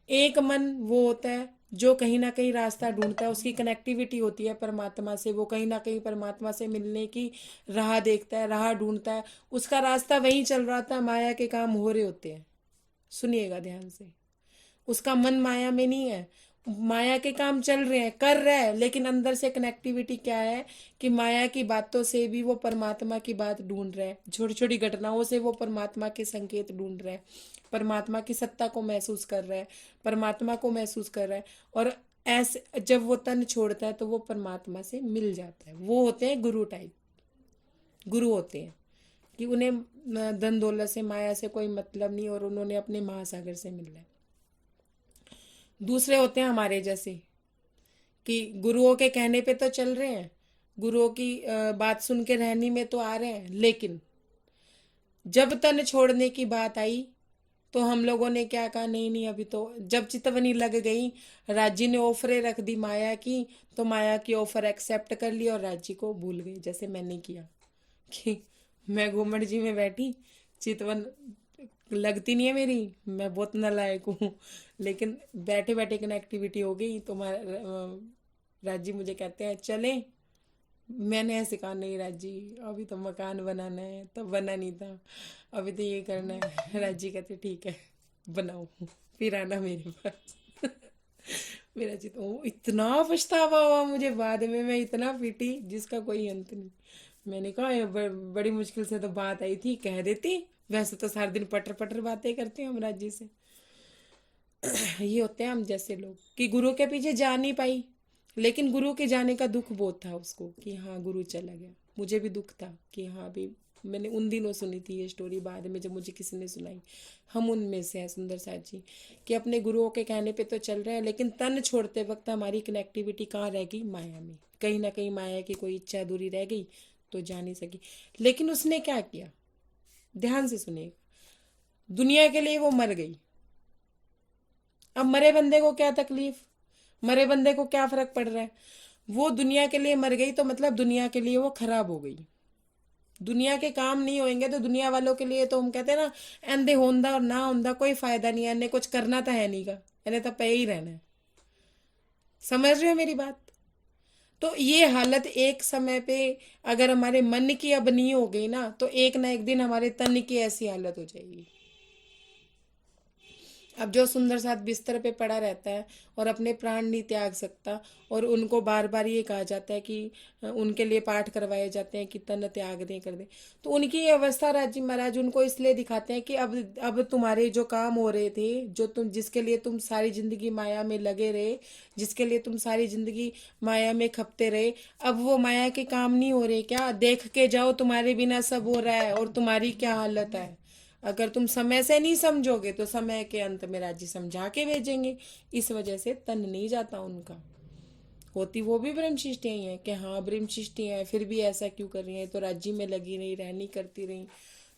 एक मन वो होता है जो कहीं ना कहीं रास्ता ढूंढता है, उसकी कनेक्टिविटी होती है परमात्मा से, वो कहीं ना कहीं परमात्मा से मिलने की राह देखता है, राह ढूंढता है, उसका रास्ता वहीं चल रहा था, माया के काम हो रहे होते हैं। सुनिएगा ध्यान से, उसका मन माया में नहीं है, माया के काम चल रहे हैं, कर रहा है, लेकिन अंदर से कनेक्टिविटी क्या है कि माया की बातों से भी वो परमात्मा की बात ढूंढ रहा है, छोटी छोटी घटनाओं से वो परमात्मा के संकेत ढूंढ रहा है, परमात्मा की सत्ता को महसूस कर रहा है, परमात्मा को महसूस कर रहा है। और ऐसे जब वो तन छोड़ता है तो वो परमात्मा से मिल जाता है। वो होते हैं गुरु टाइप, गुरु होते हैं कि उन्हें धन दौलत से माया से कोई मतलब नहीं और उन्होंने अपने महासागर से मिलना है। दूसरे होते हैं हमारे जैसे कि गुरुओं के कहने पे तो चल रहे हैं, गुरुओं की बात सुन के रहनी में तो आ रहे हैं, लेकिन जब तन छोड़ने की बात आई तो हम लोगों ने क्या कहा, नहीं नहीं अभी तो, जब चितवनी लग गई, राज्य ने ऑफरें रख दी माया की, तो माया की ऑफर एक्सेप्ट कर ली और राज्य को भूल गई, जैसे मैंने किया कि मैं घूमट जी में बैठी, चितवन लगती नहीं है मेरी, मैं बहुत नालायक हूँ। लेकिन बैठे बैठे कनेक्टिविटी हो गई तो राजी मुझे कहते हैं चले। मैंने ऐसे कहा नहीं राजी, अभी तो मकान बनाना है, तो बना नहीं था, अभी तो ये करना है। राजी कहते ठीक है बनाओ, फिर आना मेरे पास। मेरा जी तो इतना पछतावा हुआ मुझे बाद में, मैं इतना पीटी जिसका कोई अंत नहीं। मैंने कहा ये बड़ी मुश्किल से तो बात आई थी, कह देती। वैसे तो सारा दिन पटर पटर बातें करते हैं हम राजी से। ये होते हैं हम जैसे लोग कि गुरु के पीछे जा नहीं पाई, लेकिन गुरु के जाने का दुख बहुत था उसको कि हाँ गुरु चला गया। मुझे भी दुख था कि हाँ अभी मैंने उन दिनों सुनी थी ये स्टोरी, बाद में जब मुझे किसी ने सुनाई। हम उनमें से हैं सुंदर साथ जी, कि अपने गुरुओं के कहने पे तो चल रहे हैं, लेकिन तन छोड़ते वक्त हमारी कनेक्टिविटी कहाँ रह गई? माया में। कहीं ना कहीं माया की कोई इच्छा अधूरी रह गई तो जा नहीं सकी। लेकिन उसने क्या किया, ध्यान से सुनिएगा। दुनिया के लिए वो मर गई। अब मरे बंदे को क्या तकलीफ, मरे बंदे को क्या फर्क पड़ रहा है? वो दुनिया के लिए मर गई तो मतलब दुनिया के लिए वो खराब हो गई। दुनिया के काम नहीं होंगे तो दुनिया वालों के लिए तो हम कहते हैं ना, एंदे होंदा और ना होंदा कोई फायदा नहीं है, इन्हें कुछ करना तो है नहीं का, इन्हें तो पे ही रहना है। समझ रहे हो मेरी बात? तो ये हालत एक समय पे अगर हमारे मन की अब नहीं हो गई ना, तो एक ना एक दिन हमारे तन की ऐसी हालत हो जाएगी। अब जो सुंदर साथ बिस्तर पे पड़ा रहता है और अपने प्राण नहीं त्याग सकता, और उनको बार बार ये कहा जाता है कि उनके लिए पाठ करवाए जाते हैं कि तन त्याग दें कर दें, तो उनकी ये अवस्था राजी महाराज उनको इसलिए दिखाते हैं कि अब तुम्हारे जो काम हो रहे थे, जो तुम जिसके लिए तुम सारी जिंदगी माया में लगे रहे, जिसके लिए तुम सारी जिंदगी माया में खपते रहे, अब वो माया के काम नहीं हो रहे क्या? देख के जाओ, तुम्हारे बिना सब हो रहा है और तुम्हारी क्या हालत है। अगर तुम समय से नहीं समझोगे तो समय के अंत में राज्य समझा के भेजेंगे। इस वजह से तन नहीं जाता उनका। होती वो भी ब्रह्मशिष्टि ही है कि हाँ ब्रह्मशिष्टि है, फिर भी ऐसा क्यों कर रही है, तो राज्य में लगी रही, रहनी करती रही।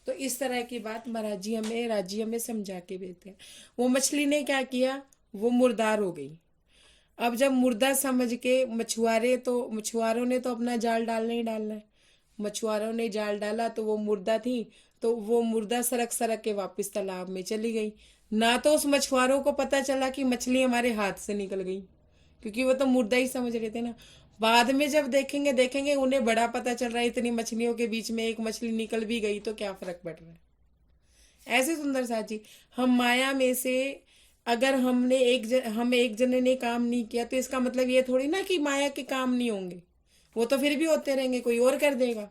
तो इस तरह की बात महाराज जी हमें राज्य हमें समझा के भेजते हैं। वो मछली ने क्या किया, वो मुर्दार हो गई। अब जब मुर्दा समझ के मछुआरों ने तो अपना जाल डालना ही डालना है। मछुआरों ने जाल डाला तो वो मुर्दा थी, तो वो मुर्दा सरक सरक के वापस तालाब में चली गई। ना तो उस मछुआरों को पता चला कि मछली हमारे हाथ से निकल गई, क्योंकि वो तो मुर्दा ही समझ रहे थे ना। बाद में जब देखेंगे देखेंगे उन्हें बड़ा पता चल रहा है इतनी मछलियों के बीच में एक मछली निकल भी गई तो क्या फर्क पड़ रहा है। ऐसे सुंदर साथी, हम माया में से अगर हम एक जने ने काम नहीं किया तो इसका मतलब ये थोड़ी ना कि माया के काम नहीं होंगे, वो तो फिर भी होते रहेंगे, कोई और कर देगा।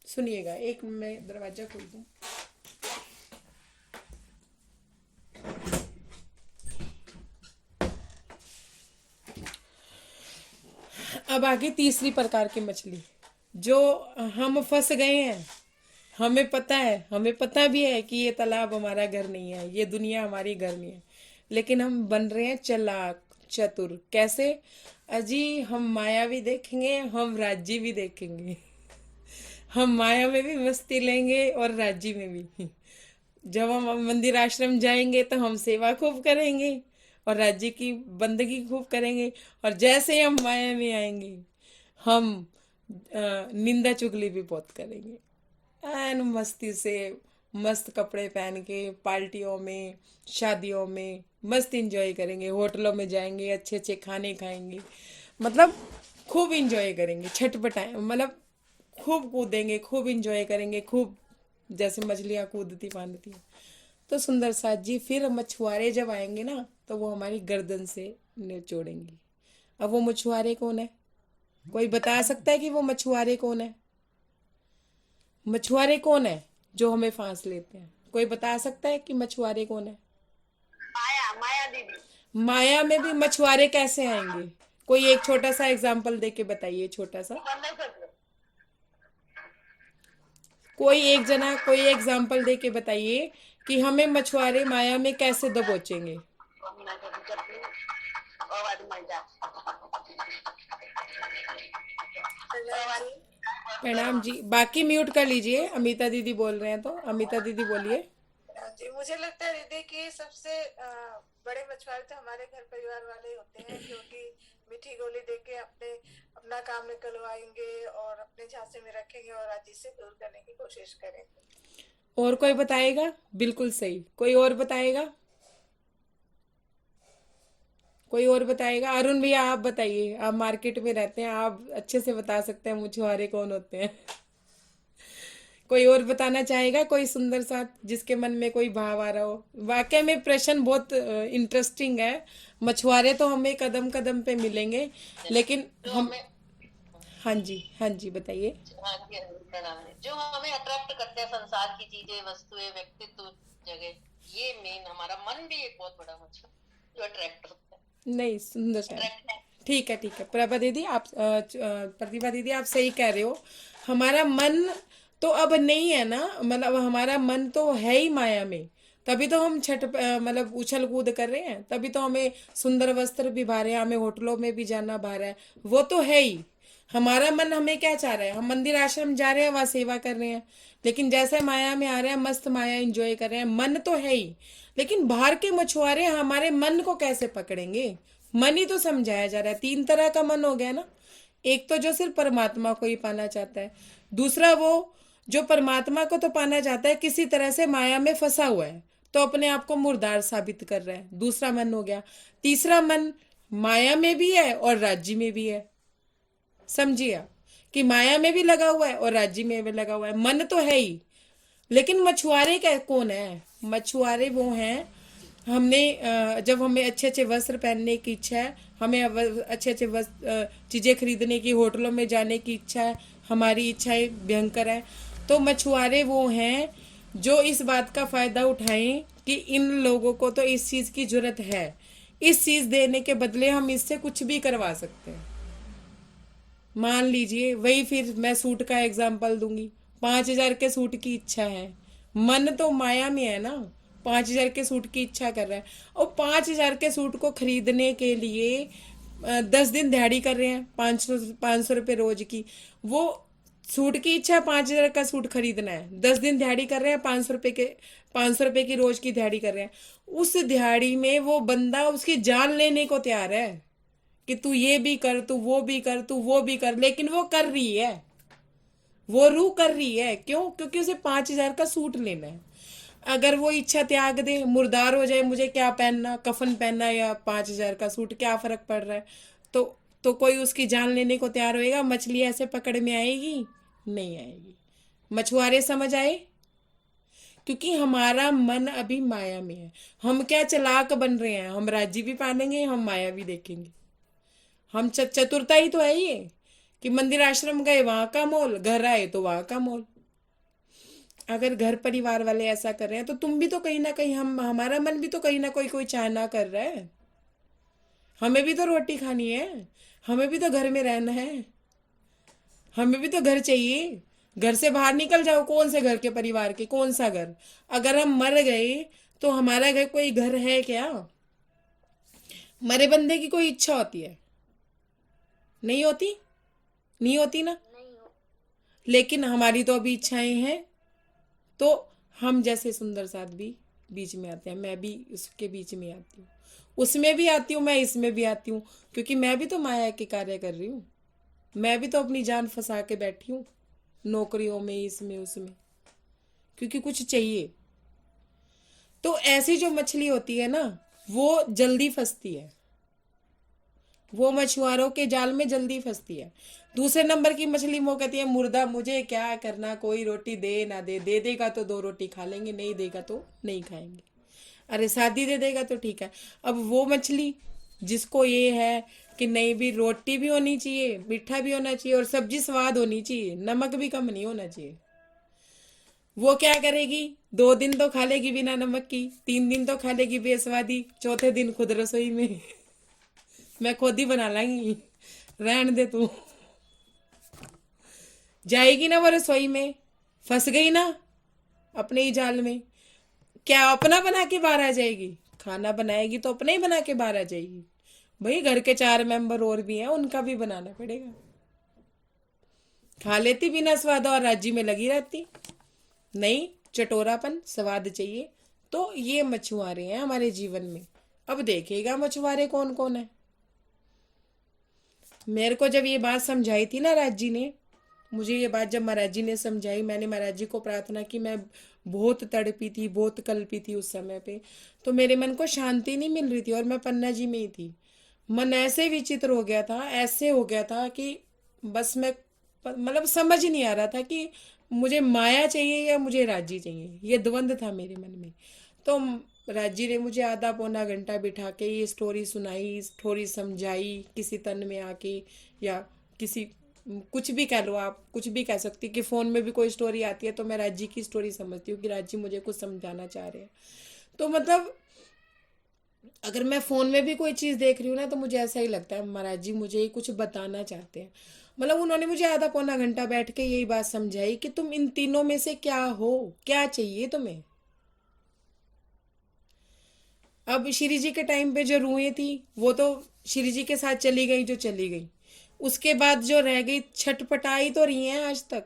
सुनिएगा, एक मैं दरवाजा खोल दूं। अब आगे तीसरी प्रकार की मछली, जो हम फंस गए हैं। हमें पता भी है कि ये तालाब हमारा घर नहीं है, ये दुनिया हमारी घर नहीं है, लेकिन हम बन रहे हैं चालाक चतुर। कैसे? अजी हम माया भी देखेंगे, हम राज्य भी देखेंगे। हम माया में भी मस्ती लेंगे और राज्य में भी। जब हम मंदिर आश्रम जाएंगे तो हम सेवा खूब करेंगे और राज्य की बंदगी खूब करेंगे, और जैसे ही हम माया में आएंगे हम निंदा चुगली भी बहुत करेंगे। एन मस्ती से, मस्त कपड़े पहन के पार्टियों में शादियों में मस्त एंजॉय करेंगे, होटलों में जाएंगे, अच्छे अच्छे खाने खाएंगे, मतलब खूब एंजॉय करेंगे, छटपटाए, मतलब खूब कूदेंगे, खूब एंजॉय करेंगे, खूब जैसे मछलियाँ कूदती फांदती हैं। तो सुंदर साथ जी फिर मछुआरे जब आएंगे ना तो वो हमारी गर्दन से निचोड़ेंगे। अब वो मछुआरे कौन है? कोई बता सकता है कि वो मछुआरे कौन है? मछुआरे कौन है जो हमें फांस लेते हैं? कोई बता सकता है कि मछुआरे कौन है? माया माया दीदी। माया में भी मछुआरे कैसे आएंगे? कोई एक छोटा सा एग्जाम्पल दे के बताइए, छोटा सा। बंद नहीं कर दो। कोई एग्जाम्पल दे के बताइए कि हमें मछुआरे माया में कैसे दबोचेंगे। बंद नहीं कर दो, जब भी आवाज मर जा। आवाज प्रणाम जी, बाकी म्यूट कर लीजिए, अमिता दीदी बोल रहे हैं तो अमिता दीदी बोलिए। जी मुझे लगता है दीदी कि सबसे बड़े मछुआरे तो हमारे घर परिवार वाले ही होते हैं, जो कि मीठी गोली देके अपना काम निकलवाएंगे और अपने झांसे में रखेंगे और आज से दूर करने की कोशिश करेंगे। और कोई बताएगा? बिल्कुल सही। कोई और बताएगा? कोई और बताएगा? अरुण भैया आप बताइए, आप मार्केट में रहते हैं, आप अच्छे से बता सकते हैं मछुआरे कौन होते हैं। कोई और बताना चाहेगा? कोई सुंदर सा जिसके मन में कोई भाव आ रहा हो। वाकई में प्रश्न बहुत इंटरेस्टिंग है। मछुआरे तो हमें कदम कदम पे मिलेंगे, लेकिन जो हम। हमें, हाँ जी, हाँ जी, बताइए। हाँ जी, हाँ जी, प्रणाम है। जो हमें अट्रैक्ट करते हैं, संसार की चीजें, वस्तुएं, व्यक्तित्व, जगह, ये मेन हमारा मन भी एक बहुत बड़ा मछुआ जो अट्रैक्ट होता है। नहीं, सुंदर सा है। अट्रैक्ट, ठीक है, ठीक है, प्रभा दीदी आप प्रतिभा दीदी आप सही कह रहे हो। हमारा मन तो अब नहीं है ना, मतलब हमारा मन तो है ही माया में। तभी तो हम मतलब उछल कूद कर रहे हैं, तभी तो हमें सुंदर वस्त्र भी भा रहे हैं, हमें होटलों में भी जाना भा रहा है। वो तो है ही। हमारा मन हमें क्या चाह रहा है? हम मंदिर आश्रम जा रहे हैं, वहां सेवा कर रहे हैं, लेकिन जैसे माया में आ रहे हैं, मस्त माया एंजॉय कर रहे हैं। मन तो है ही, लेकिन बाहर के मछुआरे हमारे मन को कैसे पकड़ेंगे? मन ही तो समझाया जा रहा है। तीन तरह का मन हो गया ना। एक तो जो सिर्फ परमात्मा को ही पाना चाहता है, दूसरा वो जो परमात्मा को तो पाना चाहता है, किसी तरह से माया में फंसा हुआ है, तो अपने आप को मुर्दार साबित कर रहा है, दूसरा मन हो गया। तीसरा मन माया में भी है और राज्य में भी है। समझिए आप, कि माया में भी लगा हुआ है और राज्य में भी लगा हुआ है। मन तो है ही, लेकिन मछुआरे क्या कौन है? मछुआरे वो हैं, हमने जब हमें अच्छे अच्छे वस्त्र पहनने की इच्छा है, हमें अच्छे अच्छे चीज़ें खरीदने की, होटलों में जाने की इच्छा है, हमारी इच्छाएं भयंकर है, तो मछुआरे वो हैं जो इस बात का फ़ायदा उठाएं कि इन लोगों को तो इस चीज़ की जरूरत है, इस चीज़ देने के बदले हम इससे कुछ भी करवा सकते हैं। मान लीजिए, वही फिर मैं सूट का एग्जाम्पल दूंगी। 5,000 के सूट की इच्छा है, मन तो माया में है ना, 5,000 के सूट की इच्छा कर रहा है, और 5,000 के सूट को खरीदने के लिए 10 दिन दिहाड़ी कर रहे हैं, 500 रुपये रोज की। वो सूट की इच्छा 5,000 का सूट खरीदना है, 10 दिन दिहाड़ी कर रहे हैं, 500 रुपये की रोज की दिहाड़ी कर रहे हैं। उस दिहाड़ी में वो बंदा उसकी जान लेने को तैयार है कि तू ये भी कर, तू वो भी कर, तू वो भी कर, लेकिन वो कर रही है, वो रूह कर रही है। क्यों? क्योंकि उसे 5,000 का सूट लेना है। अगर वो इच्छा त्याग दे, मुर्दार हो जाए, मुझे क्या पहनना, कफन पहनना या 5,000 का सूट, क्या फर्क पड़ रहा है? तो तो कोई उसकी जान लेने को तैयार होएगा? मछली ऐसे पकड़ में आएगी? नहीं आएगी। मछुआरे समझ आए? क्योंकि हमारा मन अभी माया में है। हम क्या चालाक बन रहे हैं, हम राज्य भी पालेंगे, हम माया भी देखेंगे। हम चतुरता ही तो है ये, कि मंदिर आश्रम गए वहां का मोल, घर आए तो वहां का मोल। अगर घर परिवार वाले ऐसा कर रहे हैं, तो तुम भी तो कहीं ना कहीं, हमारा मन भी तो कहीं ना कोई चाहना कर रहा है। हमें भी तो रोटी खानी है, हमें भी तो घर में रहना है, हमें भी तो घर चाहिए। घर से बाहर निकल जाओ, कौन से घर के परिवार के, कौन सा घर? अगर हम मर गए तो हमारा घर कोई घर है क्या? मरे बंदे की कोई इच्छा होती है? नहीं होती, नहीं होती ना। लेकिन हमारी तो अभी इच्छाएं हैं, तो हम जैसे सुंदर साथ भी बीच में आते हैं। मैं भी उसके बीच में आती हूँ, उसमें भी आती हूँ, मैं इसमें भी आती हूँ, क्योंकि मैं भी तो माया के कार्य कर रही हूँ। मैं भी तो अपनी जान फंसा के बैठी हूँ, नौकरियों में, इसमें उसमें, क्योंकि कुछ चाहिए। तो ऐसी जो मछली होती है ना, वो जल्दी फंसती है, वो मछुआरों के जाल में जल्दी फंसती है। दूसरे नंबर की मछली वो कहती है, मुर्दा मुझे क्या करना, कोई रोटी दे ना दे, दे देगा तो 2 रोटी खा लेंगे, नहीं देगा तो नहीं खाएंगे। अरे शादी दे देगा तो ठीक है। अब वो मछली जिसको ये है कि नहीं भी, रोटी भी होनी चाहिए, मीठा भी होना चाहिए, और सब्जी स्वाद होनी चाहिए, नमक भी कम नहीं होना चाहिए, वो क्या करेगी? 2 दिन तो खा लेगी बिना नमक की, 3 दिन तो खा लेगी बेस्वादी, चौथे दिन खुद रसोई में मैं खुद ही बना लांगी, रहन दे तू। जाएगी ना वो रसोई में, फंस गई ना अपने ही जाल में। क्या अपना बना के बाहर आ जाएगी? खाना बनाएगी तो अपने ही बना के बाहर आ जाएगी। भाई घर के 4 मेंबर और भी हैं, उनका भी बनाना पड़ेगा। खा लेती बिना स्वाद और राज्य में लगी रहती। नहीं, चटोरापन, स्वाद चाहिए। तो ये मछुआरे हैं हमारे जीवन में। अब देखेगा मछुआरे कौन कौन है। मेरे को जब ये बात समझाई थी ना राज जी ने, मुझे ये बात जब महाराज जी ने समझाई, मैंने महाराज जी को प्रार्थना की, मैं बहुत तड़पी थी, बहुत कल्पी थी उस समय पे, तो मेरे मन को शांति नहीं मिल रही थी और मैं पन्ना जी में ही थी। मन ऐसे विचित्र हो गया था, ऐसे हो गया था कि बस मैं मतलब समझ नहीं आ रहा था कि मुझे माया चाहिए या मुझे राजी चाहिए, ये द्वंद था मेरे मन में। तो राजी ने मुझे आधा पौना घंटा बिठा के ये स्टोरी सुनाई, स्टोरी समझाई, किसी तन में आके, या किसी कुछ भी कह लो, आप कुछ भी कह सकती कि फोन में भी कोई स्टोरी आती है तो मैं राजी की स्टोरी समझती हूँ कि राजी मुझे कुछ समझाना चाह रहे हैं। तो मतलब अगर मैं फोन में भी कोई चीज देख रही हूँ ना, तो मुझे ऐसा ही लगता है महाराज जी मुझे ही कुछ बताना चाहते हैं। मतलब उन्होंने मुझे आधा पौना घंटा बैठ के यही बात समझाई कि तुम इन तीनों में से क्या हो, क्या चाहिए तुम्हें। अब श्री जी के टाइम पे जो रूहें थी वो तो श्री जी के साथ चली गई जो चली गई, उसके बाद जो रह गई छटपटाई तो रही है आज तक।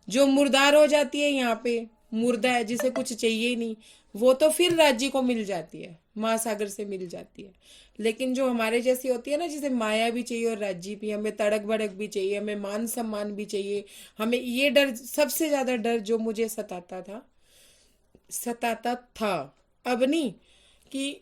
जो मुर्दार हो जाती है यहाँ पे, मुर्दा है जिसे कुछ चाहिए ही नहीं, वो तो फिर राज्य को मिल जाती है, महासागर से मिल जाती है। लेकिन जो हमारे जैसी होती है ना, जिसे माया भी चाहिए और राज्य भी, हमें तड़क भड़क भी चाहिए, हमें मान सम्मान भी चाहिए, हमें ये डर, सबसे ज्यादा डर जो मुझे सताता था, अब नहीं, कि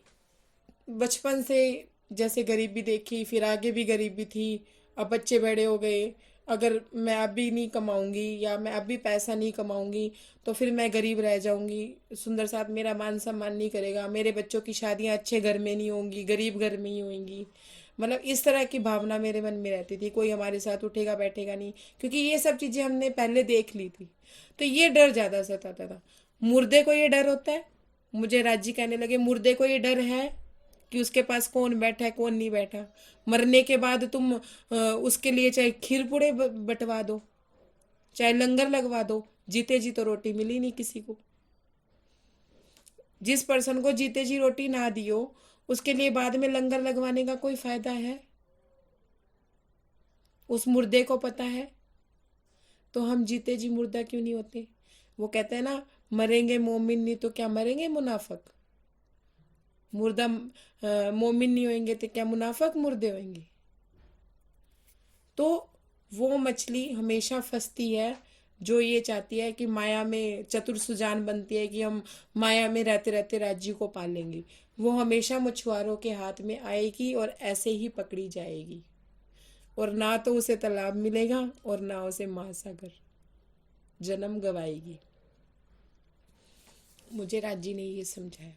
बचपन से जैसे गरीबी देखी, फिर आगे भी गरीबी थी, अब बच्चे बड़े हो गए, अगर मैं अब भी नहीं कमाऊंगी या मैं अब भी पैसा नहीं कमाऊंगी तो फिर मैं गरीब रह जाऊंगी, सुंदर साथ मेरा मान सम्मान नहीं करेगा, मेरे बच्चों की शादियां अच्छे घर में नहीं होंगी, गरीब घर में ही होंगी। मतलब इस तरह की भावना मेरे मन में रहती थी, कोई हमारे साथ उठेगा बैठेगा नहीं, क्योंकि ये सब चीजें हमने पहले देख ली थी। तो ये डर ज्यादा सताता था। मुर्दे को ये डर होता है, मुझे राजी कहने लगे मुर्दे को ये डर है कि उसके पास कौन बैठा है कौन नहीं बैठा। मरने के बाद तुम उसके लिए चाहे खीर पूड़े बंटवा दो, चाहे लंगर लगवा दो, जीते जी तो रोटी मिली नहीं किसी को। जिस पर्सन को जीते जी रोटी ना दियो, उसके लिए बाद में लंगर लगवाने का कोई फायदा है? उस मुर्दे को पता है। तो हम जीते जी मुर्दा क्यों नहीं होते? वो कहते हैं ना, मरेंगे मोमिन नहीं तो क्या मरेंगे मुनाफक। मुर्दा मोमिन नहीं होंगे तो क्या मुनाफक मुर्दे होंगे? तो वो मछली हमेशा फंसती है जो ये चाहती है कि माया में चतुर सुजान बनती है कि हम माया में रहते रहते राज्य को पालेंगे। वो हमेशा मछुआरों के हाथ में आएगी और ऐसे ही पकड़ी जाएगी, और ना तो उसे तालाब मिलेगा और ना उसे महासागर, जन्म गवाएगी। मुझे राजी ने ये समझाया।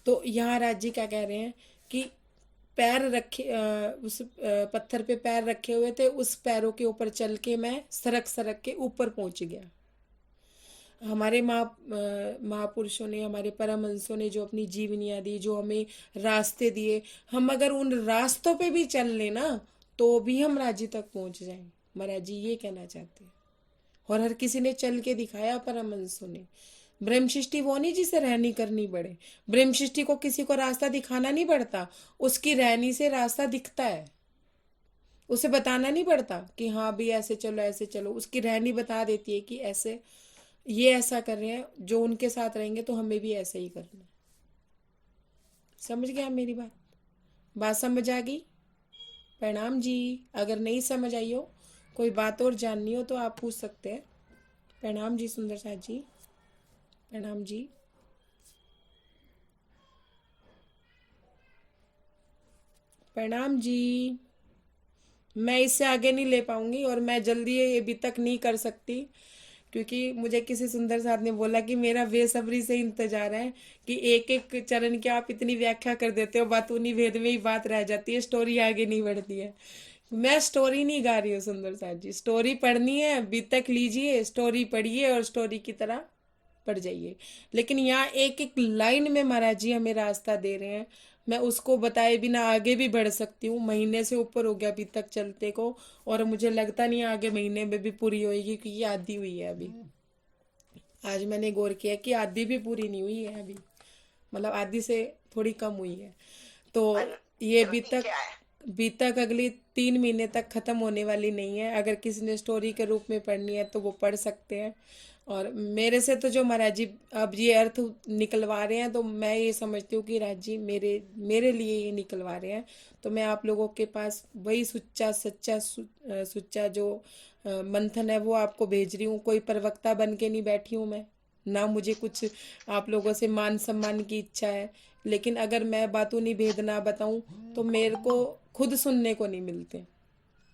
तो यहाँ राजी क्या कह रहे हैं कि पैर रखे, उस पत्थर पे पैर रखे हुए थे, उस पैरों के ऊपर चल के मैं सरक सरक के ऊपर पहुंच गया। हमारे महापुरुषों ने, हमारे परमहंसों ने जो अपनी जीवनियां दी, जो हमें रास्ते दिए, हम अगर उन रास्तों पे भी चल लेना तो भी हम राज्य तक पहुंच जाएं। महाराज जी ये कहना चाहते हैं। और हर किसी ने चल के दिखाया, परमहंसों ने। ब्रह्म सृष्टि वो नहीं जिसे रहनी करनी पड़े। ब्रह्म सृष्टि को किसी को रास्ता दिखाना नहीं पड़ता, उसकी रहनी से रास्ता दिखता है। उसे बताना नहीं पड़ता कि हाँ भी ऐसे चलो ऐसे चलो, उसकी रहनी बता देती है कि ऐसे, ये ऐसा कर रहे हैं, जो उनके साथ रहेंगे तो हमें भी ऐसे ही करना है। समझ गया मेरी बात समझ आ गई? प्रणाम जी। अगर नहीं समझ आई हो, कोई बात और जाननी हो तो आप पूछ सकते हैं। प्रणाम जी सुंदर साथ जी, प्रणाम जी। प्रणाम जी। मैं इससे आगे नहीं ले पाऊंगी और मैं जल्दी ये भी तक नहीं कर सकती, क्योंकि मुझे किसी सुंदर साथ ने बोला कि मेरा बेसब्री से इंतजार है कि एक एक चरण की आप इतनी व्याख्या कर देते हो, बात उन्हीं भेद में ही बात रह जाती है, स्टोरी आगे नहीं बढ़ती है। मैं स्टोरी नहीं गा रही हूँ सुंदर साथ जी, स्टोरी पढ़नी है अभी तक लीजिए, स्टोरी पढ़िए और स्टोरी की तरह पड़ जाइए। लेकिन यहाँ एक एक लाइन में महाराज जी हमें रास्ता दे रहे हैं, मैं उसको बताए बिना आगे भी बढ़ सकती हूँ। महीने से ऊपर हो गया अभी तक चलते को, और मुझे लगता नहीं आगे महीने में भी पूरी होएगी, क्योंकि ये आधी हुई है अभी। आज मैंने गौर किया कि आधी भी पूरी नहीं हुई है अभी, मतलब आधी से थोड़ी कम हुई है। तो ये अभी तक अगली 3 महीने तक खत्म होने वाली नहीं है। अगर किसी ने स्टोरी के रूप में पढ़नी है तो वो पढ़ सकते हैं। और मेरे से तो जो महाराज जी अब ये अर्थ निकलवा रहे हैं, तो मैं ये समझती हूँ कि राज जी मेरे मेरे लिए ये निकलवा रहे हैं। तो मैं आप लोगों के पास वही सुच्चा सच्चा सुच्चा जो मंथन है वो आपको भेज रही हूँ। कोई प्रवक्ता बन के नहीं बैठी हूँ मैं, ना मुझे कुछ आप लोगों से मान सम्मान की इच्छा है। लेकिन अगर मैं बातों नहीं भेद ना बताऊं तो मेरे को खुद सुनने को नहीं मिलते।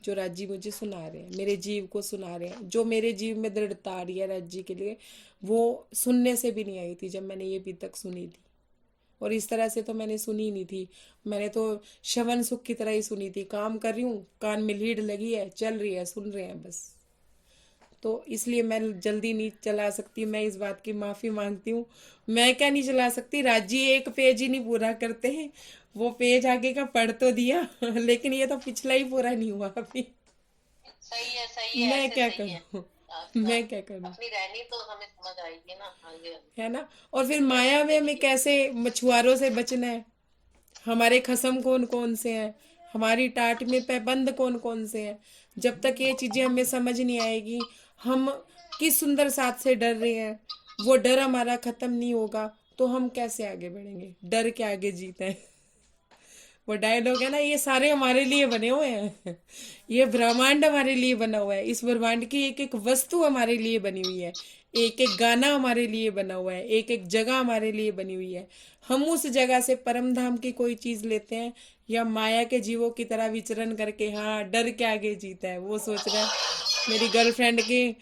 जो राज जी मुझे सुना रहे हैं, मेरे जीव को सुना रहे हैं, जो मेरे जीव में दृढ़ता आ रही है राज जी के लिए, वो सुनने से भी नहीं आई थी जब मैंने ये अभी तक सुनी थी। और इस तरह से तो मैंने सुनी ही नहीं थी। मैंने तो श्रवण सुख की तरह ही सुनी थी। काम कर रही हूँ, कान में लीड लगी है, चल रही है, सुन रहे हैं बस। तो इसलिए मैं जल्दी नहीं चला सकती। मैं इस बात की माफ़ी मांगती हूँ। मैं क्या नहीं चला सकती, राजी एक पेज ही नहीं पूरा करते हैं। वो पेज आगे का पढ़ तो दिया लेकिन ये तो पिछला ही पूरा नहीं हुआ अभी। सही है, मैं ऐसे क्या सही है। करूँ आपका मैं क्या करूँ, अपनी रहनी तो हमें समझ आएगी ना आगे। है ना। और फिर ये माया में ऐसे हमें ही कैसे मछुआरों से बचना है। हमारे खसम कौन कौन से हैं, हमारी टाट में पैबंद कौन कौन से हैं। जब तक ये चीजें हमें समझ नहीं आएगी, हम किस सुंदर साथ से डर रहे हैं, वो डर हमारा खत्म नहीं होगा, तो हम कैसे आगे बढ़ेंगे। डर के आगे जीते हैं। वो डायलॉग है ना, ये सारे हमारे लिए बने हुए हैं। ये ब्रह्मांड हमारे लिए बना हुआ है। इस ब्रह्मांड की एक एक वस्तु हमारे लिए बनी हुई है। एक एक गाना हमारे लिए बना हुआ है। एक एक जगह हमारे लिए बनी हुई है। हम उस जगह से परम धाम की कोई चीज लेते हैं, या माया के जीवों की तरह विचरण करके हाँ डर के आगे जीता है। वो सोच रहा है मेरी गर्लफ्रेंड के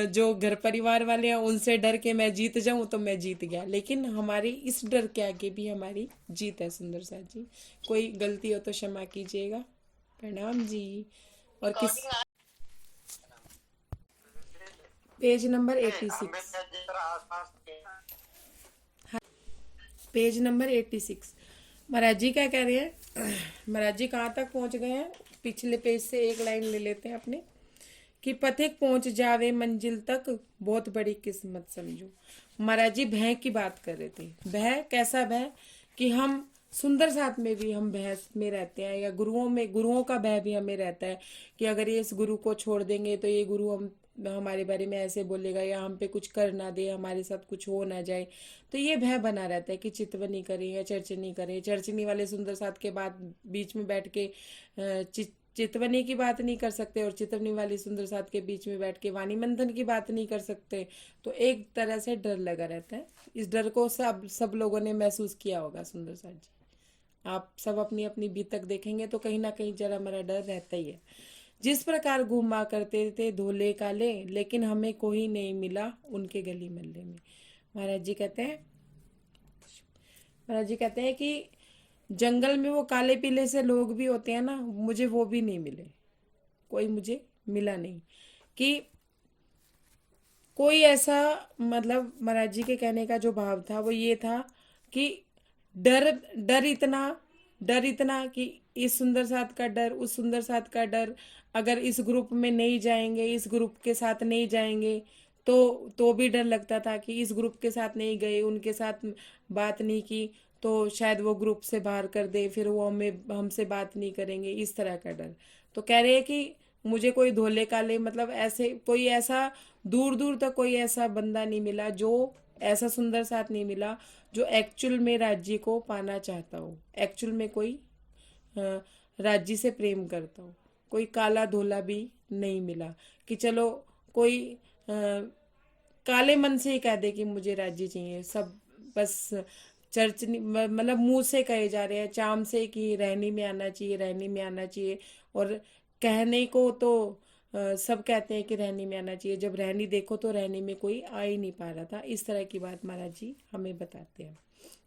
जो घर परिवार वाले हैं उनसे डर के मैं जीत जाऊं तो मैं जीत गया। लेकिन हमारी इस डर के आगे भी हमारी जीत है सुंदर सा जी। कोई गलती हो तो क्षमा कीजिएगा। प्रणाम जी। और किस recording page number 86, page number 86 महाराज जी क्या कह रहे हैं। महाराज जी कहाँ तक पहुंच गए हैं, पिछले पेज से एक लाइन ले लेते हैं अपने। कि पथिक पहुंच जावे मंजिल तक, बहुत बड़ी किस्मत समझो। महाराज जी भय की बात कर रहे थे। भय कैसा भय, कि हम सुंदर साथ में भी हम भय में रहते हैं, या गुरुओं में, गुरुओं का भय भी हमें रहता है कि अगर ये इस गुरु को छोड़ देंगे तो ये गुरु हम हमारे बारे में ऐसे बोलेगा, या हम पे कुछ कर ना दे, हमारे साथ कुछ हो ना जाए। तो ये भय बना रहता है कि चितवनी करें या चर्चनी करें। चर्चनी वाले सुंदर साथ के बाद बीच में बैठ के चितवनी की बात नहीं कर सकते, और चितवनी वाली सुंदर साथ के बीच में बैठ के वाणी मंथन की बात नहीं कर सकते। तो एक तरह से डर लगा रहता है। इस डर को सब लोगों ने महसूस किया होगा सुंदर साथ जी। आप सब अपनी अपनी बीतक देखेंगे तो कहीं ना कहीं जरा मरा डर रहता ही है। जिस प्रकार घूमा करते थे धोले काले, लेकिन हमें कोई नहीं मिला उनके गली मल्ले में। महाराज जी कहते हैं, महाराज जी कहते हैं कि जंगल में वो काले पीले से लोग भी होते हैं ना, मुझे वो भी नहीं मिले। कोई मुझे मिला नहीं। कि कोई ऐसा, मतलब महाराज जी के कहने का जो भाव था वो ये था कि डर डर इतना डर इतना कि इस सुंदर साथ का डर, उस सुंदर साथ का डर, अगर इस ग्रुप में नहीं जाएंगे, इस ग्रुप के साथ नहीं जाएंगे तो भी डर लगता था कि इस ग्रुप के साथ नहीं गए, उनके साथ बात नहीं की तो शायद वो ग्रुप से बाहर कर दे, फिर वो हमें हमसे बात नहीं करेंगे, इस तरह का डर। तो कह रहे हैं कि मुझे कोई धोले काले, मतलब ऐसे कोई ऐसा दूर दूर तक कोई ऐसा बंदा नहीं मिला, जो ऐसा सुंदर साथ नहीं मिला जो एक्चुअल में राज्य को पाना चाहता हो, एक्चुअल में कोई राज्य से प्रेम करता हो। कोई काला धोला भी नहीं मिला कि चलो कोई काले मन से ही कह दे कि मुझे राज्य चाहिए। सब बस चर्च मतलब मुंह से कहे जा रहे हैं, चाम से कि रहनी में आना चाहिए, रहनी में आना चाहिए। और कहने को तो सब कहते हैं कि रहनी में आना चाहिए, जब रहनी देखो तो रहनी में कोई आ ही नहीं पा रहा था। इस तरह की बात महाराज जी हमें बताते हैं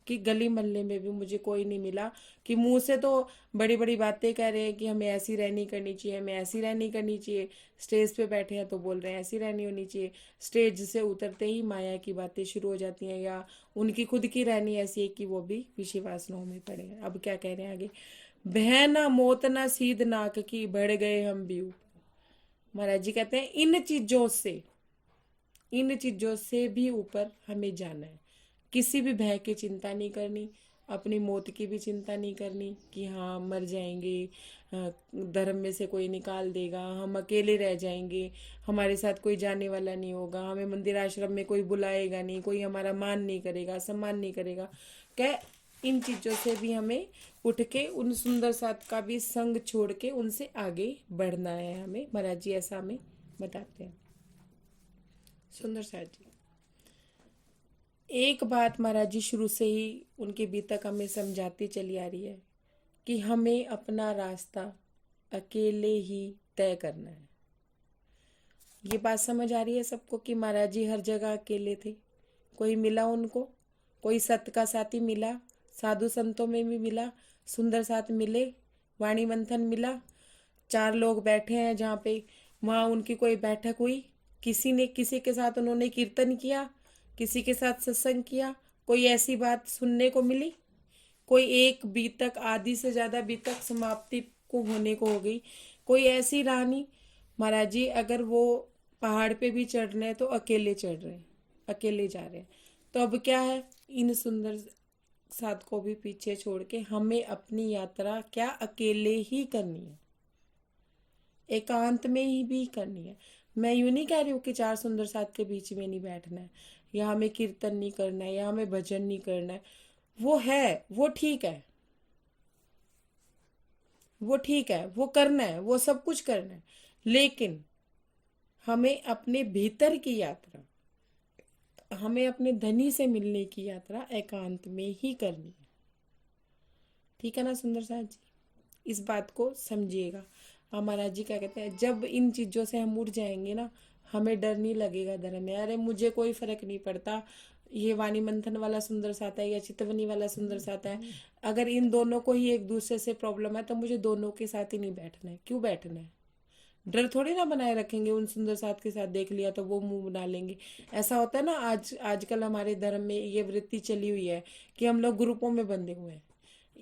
कि गली मोहल्ले में भी मुझे कोई नहीं मिला। कि मुंह से तो बड़ी बड़ी बातें कह रहे हैं कि हमें ऐसी रहनी करनी चाहिए, हमें ऐसी रहनी करनी चाहिए। स्टेज पे बैठे हैं तो बोल रहे हैं ऐसी रहनी होनी चाहिए। स्टेज से उतरते ही माया की बातें शुरू हो जाती हैं, या उनकी खुद की रहनी ऐसी है कि वो भी विषय वासनाओं में पड़े हैं। अब क्या कह रहे हैं आगे, भय ना मौत ना सीध नाक की, बढ़ गए हम भी ऊपर। महाराज जी कहते हैं इन चीजों से भी ऊपर हमें जाना है। किसी भी भय की चिंता नहीं करनी, अपनी मौत की भी चिंता नहीं करनी कि हाँ मर जाएंगे, धर्म में से कोई निकाल देगा, हम अकेले रह जाएंगे, हमारे साथ कोई जाने वाला नहीं होगा, हमें मंदिर आश्रम में कोई बुलाएगा नहीं, कोई हमारा मान नहीं करेगा, सम्मान नहीं करेगा। क्या इन चीज़ों से भी हमें उठ के उन सुंदर साथ का भी संग छोड़ के उनसे आगे बढ़ना है हमें। महाराज जी ऐसा हमें बताते हैं। सुंदर साथ जी, एक बात महाराज जी शुरू से ही उनके बीच तक हमें समझाती चली आ रही है कि हमें अपना रास्ता अकेले ही तय करना है। ये बात समझ आ रही है सबको कि महाराज जी हर जगह अकेले थे, कोई मिला उनको, कोई सत का साथी मिला, साधु संतों में भी मिला, सुंदर साथ मिले, वाणी मंथन मिला, 4 लोग बैठे हैं जहाँ पे, वहाँ उनकी कोई बैठक हुई, किसी ने किसी के साथ उन्होंने कीर्तन किया, किसी के साथ सत्संग किया, कोई ऐसी बात सुनने को मिली, कोई एक बीतक आदि से ज़्यादा बीतक समाप्ति को होने को हो गई, कोई ऐसी रानी। महाराज जी अगर वो पहाड़ पे भी चढ़ रहे हैं तो अकेले चढ़ रहे हैं, अकेले जा रहे हैं। तो अब क्या है, इन सुंदर साथ को भी पीछे छोड़ के हमें अपनी यात्रा क्या अकेले ही करनी है, एकांत में ही भी करनी है। मैं यूं नहीं कह रही हूँ कि 4 सुंदर साथ के बीच में नहीं बैठना है, या हमें कीर्तन नहीं करना है, या हमें भजन नहीं करना है। वो है, वो ठीक है, वो ठीक है, वो करना है, वो सब कुछ करना है, लेकिन हमें अपने भीतर की यात्रा, हमें अपने धनी से मिलने की यात्रा एकांत में ही करनी है। ठीक है ना सुंदर साथ जी, इस बात को समझिएगा। महाराज जी क्या कहते हैं, जब इन चीज़ों से हम उठ जाएंगे ना, हमें डर नहीं लगेगा धर्म में। अरे मुझे कोई फर्क नहीं पड़ता ये वाणी मंथन वाला सुंदर साथ है या चितवनी वाला सुंदर साथ है, अगर इन दोनों को ही एक दूसरे से प्रॉब्लम है तो मुझे दोनों के साथ ही नहीं बैठना है। क्यों बैठना है, डर थोड़ी ना बनाए रखेंगे। उन सुंदर साथ के साथ देख लिया तो वो मुंह बना लेंगे। ऐसा होता है ना, आजकल हमारे धर्म में ये वृत्ति चली हुई है कि हम लोग ग्रुपों में बंधे हुए हैं।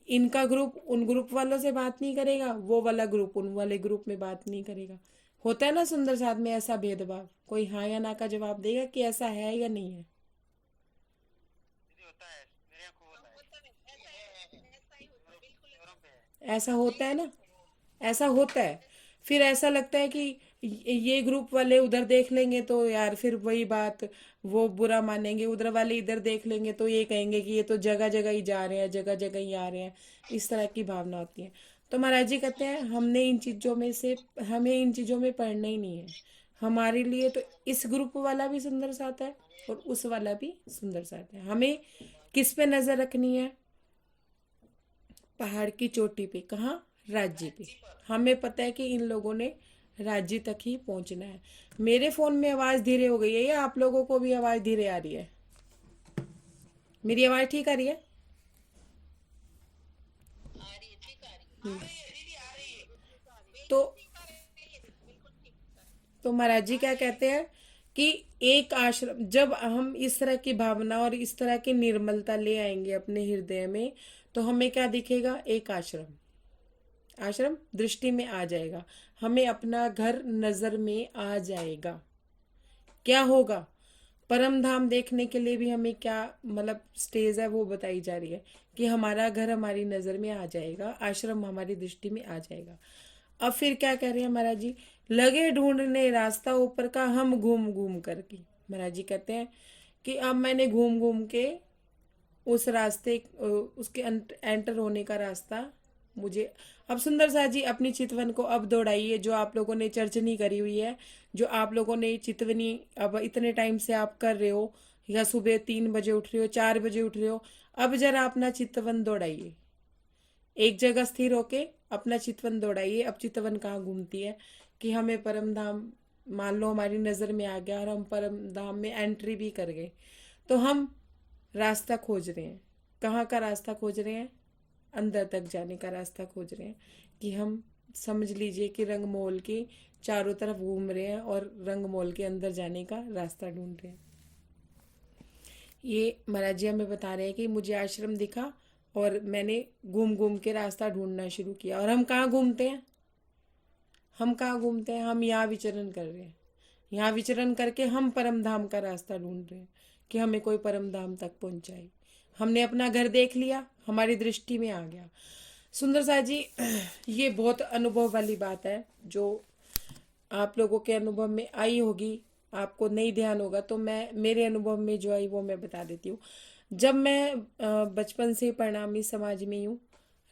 इनका ग्रुप उन ग्रुप वालों से बात नहीं करेगा, वो वाला ग्रुप उन वाले ग्रुप में बात नहीं करेगा। होता है ना सुंदर साथ में ऐसा भेदभाव। कोई हाँ या ना का जवाब देगा कि ऐसा है या नहीं है। ऐसा होता है ना, ऐसा होता है। फिर ऐसा लगता है कि ये ग्रुप वाले उधर देख लेंगे तो यार फिर वही बात, वो बुरा मानेंगे, उधर वाले इधर देख लेंगे तो ये कहेंगे कि ये तो जगह जगह ही जा रहे हैं, जगह जगह ही आ रहे हैं। इस तरह की भावना होती है। तो महाराज जी कहते हैं हमें इन चीज़ों में पढ़ना ही नहीं है। हमारे लिए तो इस ग्रुप वाला भी सुंदर साथ है और उस वाला भी सुंदर साथ है। हमें किस पे नजर रखनी है, पहाड़ की चोटी पे, कहाँ, राज्य पे। हमें पता है कि इन लोगों ने राज्य तक ही पहुंचना है। मेरे फोन में आवाज धीरे हो गई है या आप लोगों को भी आवाज धीरे आ रही है? मेरी आवाज ठीक आ रही है? तो महाराज जी क्या कहते हैं कि एक आश्रम, जब हम इस तरह की भावना और इस तरह की निर्मलता ले आएंगे अपने हृदय में, तो हमें क्या दिखेगा, एक आश्रम, आश्रम दृष्टि में आ जाएगा। हमें अपना घर नजर में आ जाएगा। क्या होगा, परम धाम देखने के लिए भी हमें क्या मतलब स्टेज है वो बताई जा रही है कि हमारा घर हमारी नजर में आ जाएगा, आश्रम हमारी दृष्टि में आ जाएगा। अब फिर क्या कह रहे हैं महाराज जी, लगे ढूंढने रास्ता ऊपर का हम घूम घूम करके। महाराज जी कहते हैं कि अब मैंने घूम घूम के उस रास्ते उसके एंटर होने का रास्ता मुझे। अब सुंदर साथ जी अपनी चितवन को अब दौड़ाइए, जो आप लोगों ने चर्च नहीं करी हुई है, जो आप लोगों ने चितवनी अब इतने टाइम से आप कर रहे हो, या सुबह 3 बजे उठ रहे हो, 4 बजे उठ रहे हो, अब जरा अपना चितवन दौड़ाइए। एक जगह स्थिर होके अपना चितवन दौड़ाइए। अब चितवन कहाँ घूमती है कि हमें परम धाम, मान लो हमारी नज़र में आ गया और हम परम धाम में एंट्री भी कर गए, तो हम रास्ता खोज रहे हैं। कहाँ का रास्ता खोज रहे हैं, अंदर तक जाने का रास्ता खोज रहे हैं। कि हम समझ लीजिए कि रंग महल के चारों तरफ घूम रहे हैं और रंग महल के अंदर जाने का रास्ता ढूंढ रहे हैं। ये महाराज जी हमें बता रहे हैं कि मुझे आश्रम दिखा और मैंने घूम घूम के रास्ता ढूंढना शुरू किया। और हम कहाँ घूमते हैं, हम कहाँ घूमते हैं, हम यहाँ विचरण कर रहे हैं। यहाँ विचरण करके हम परम धाम का रास्ता ढूंढ रहे हैं कि हमें कोई परम धाम तक पहुँचाए। हमने अपना घर देख लिया, हमारी दृष्टि में आ गया। सुंदर साथ जी, ये बहुत अनुभव वाली बात है जो आप लोगों के अनुभव में आई होगी, आपको नहीं ध्यान होगा तो मैं मेरे अनुभव में जो आई वो मैं बता देती हूँ। जब मैं बचपन से परिणामी समाज में ही हूँ,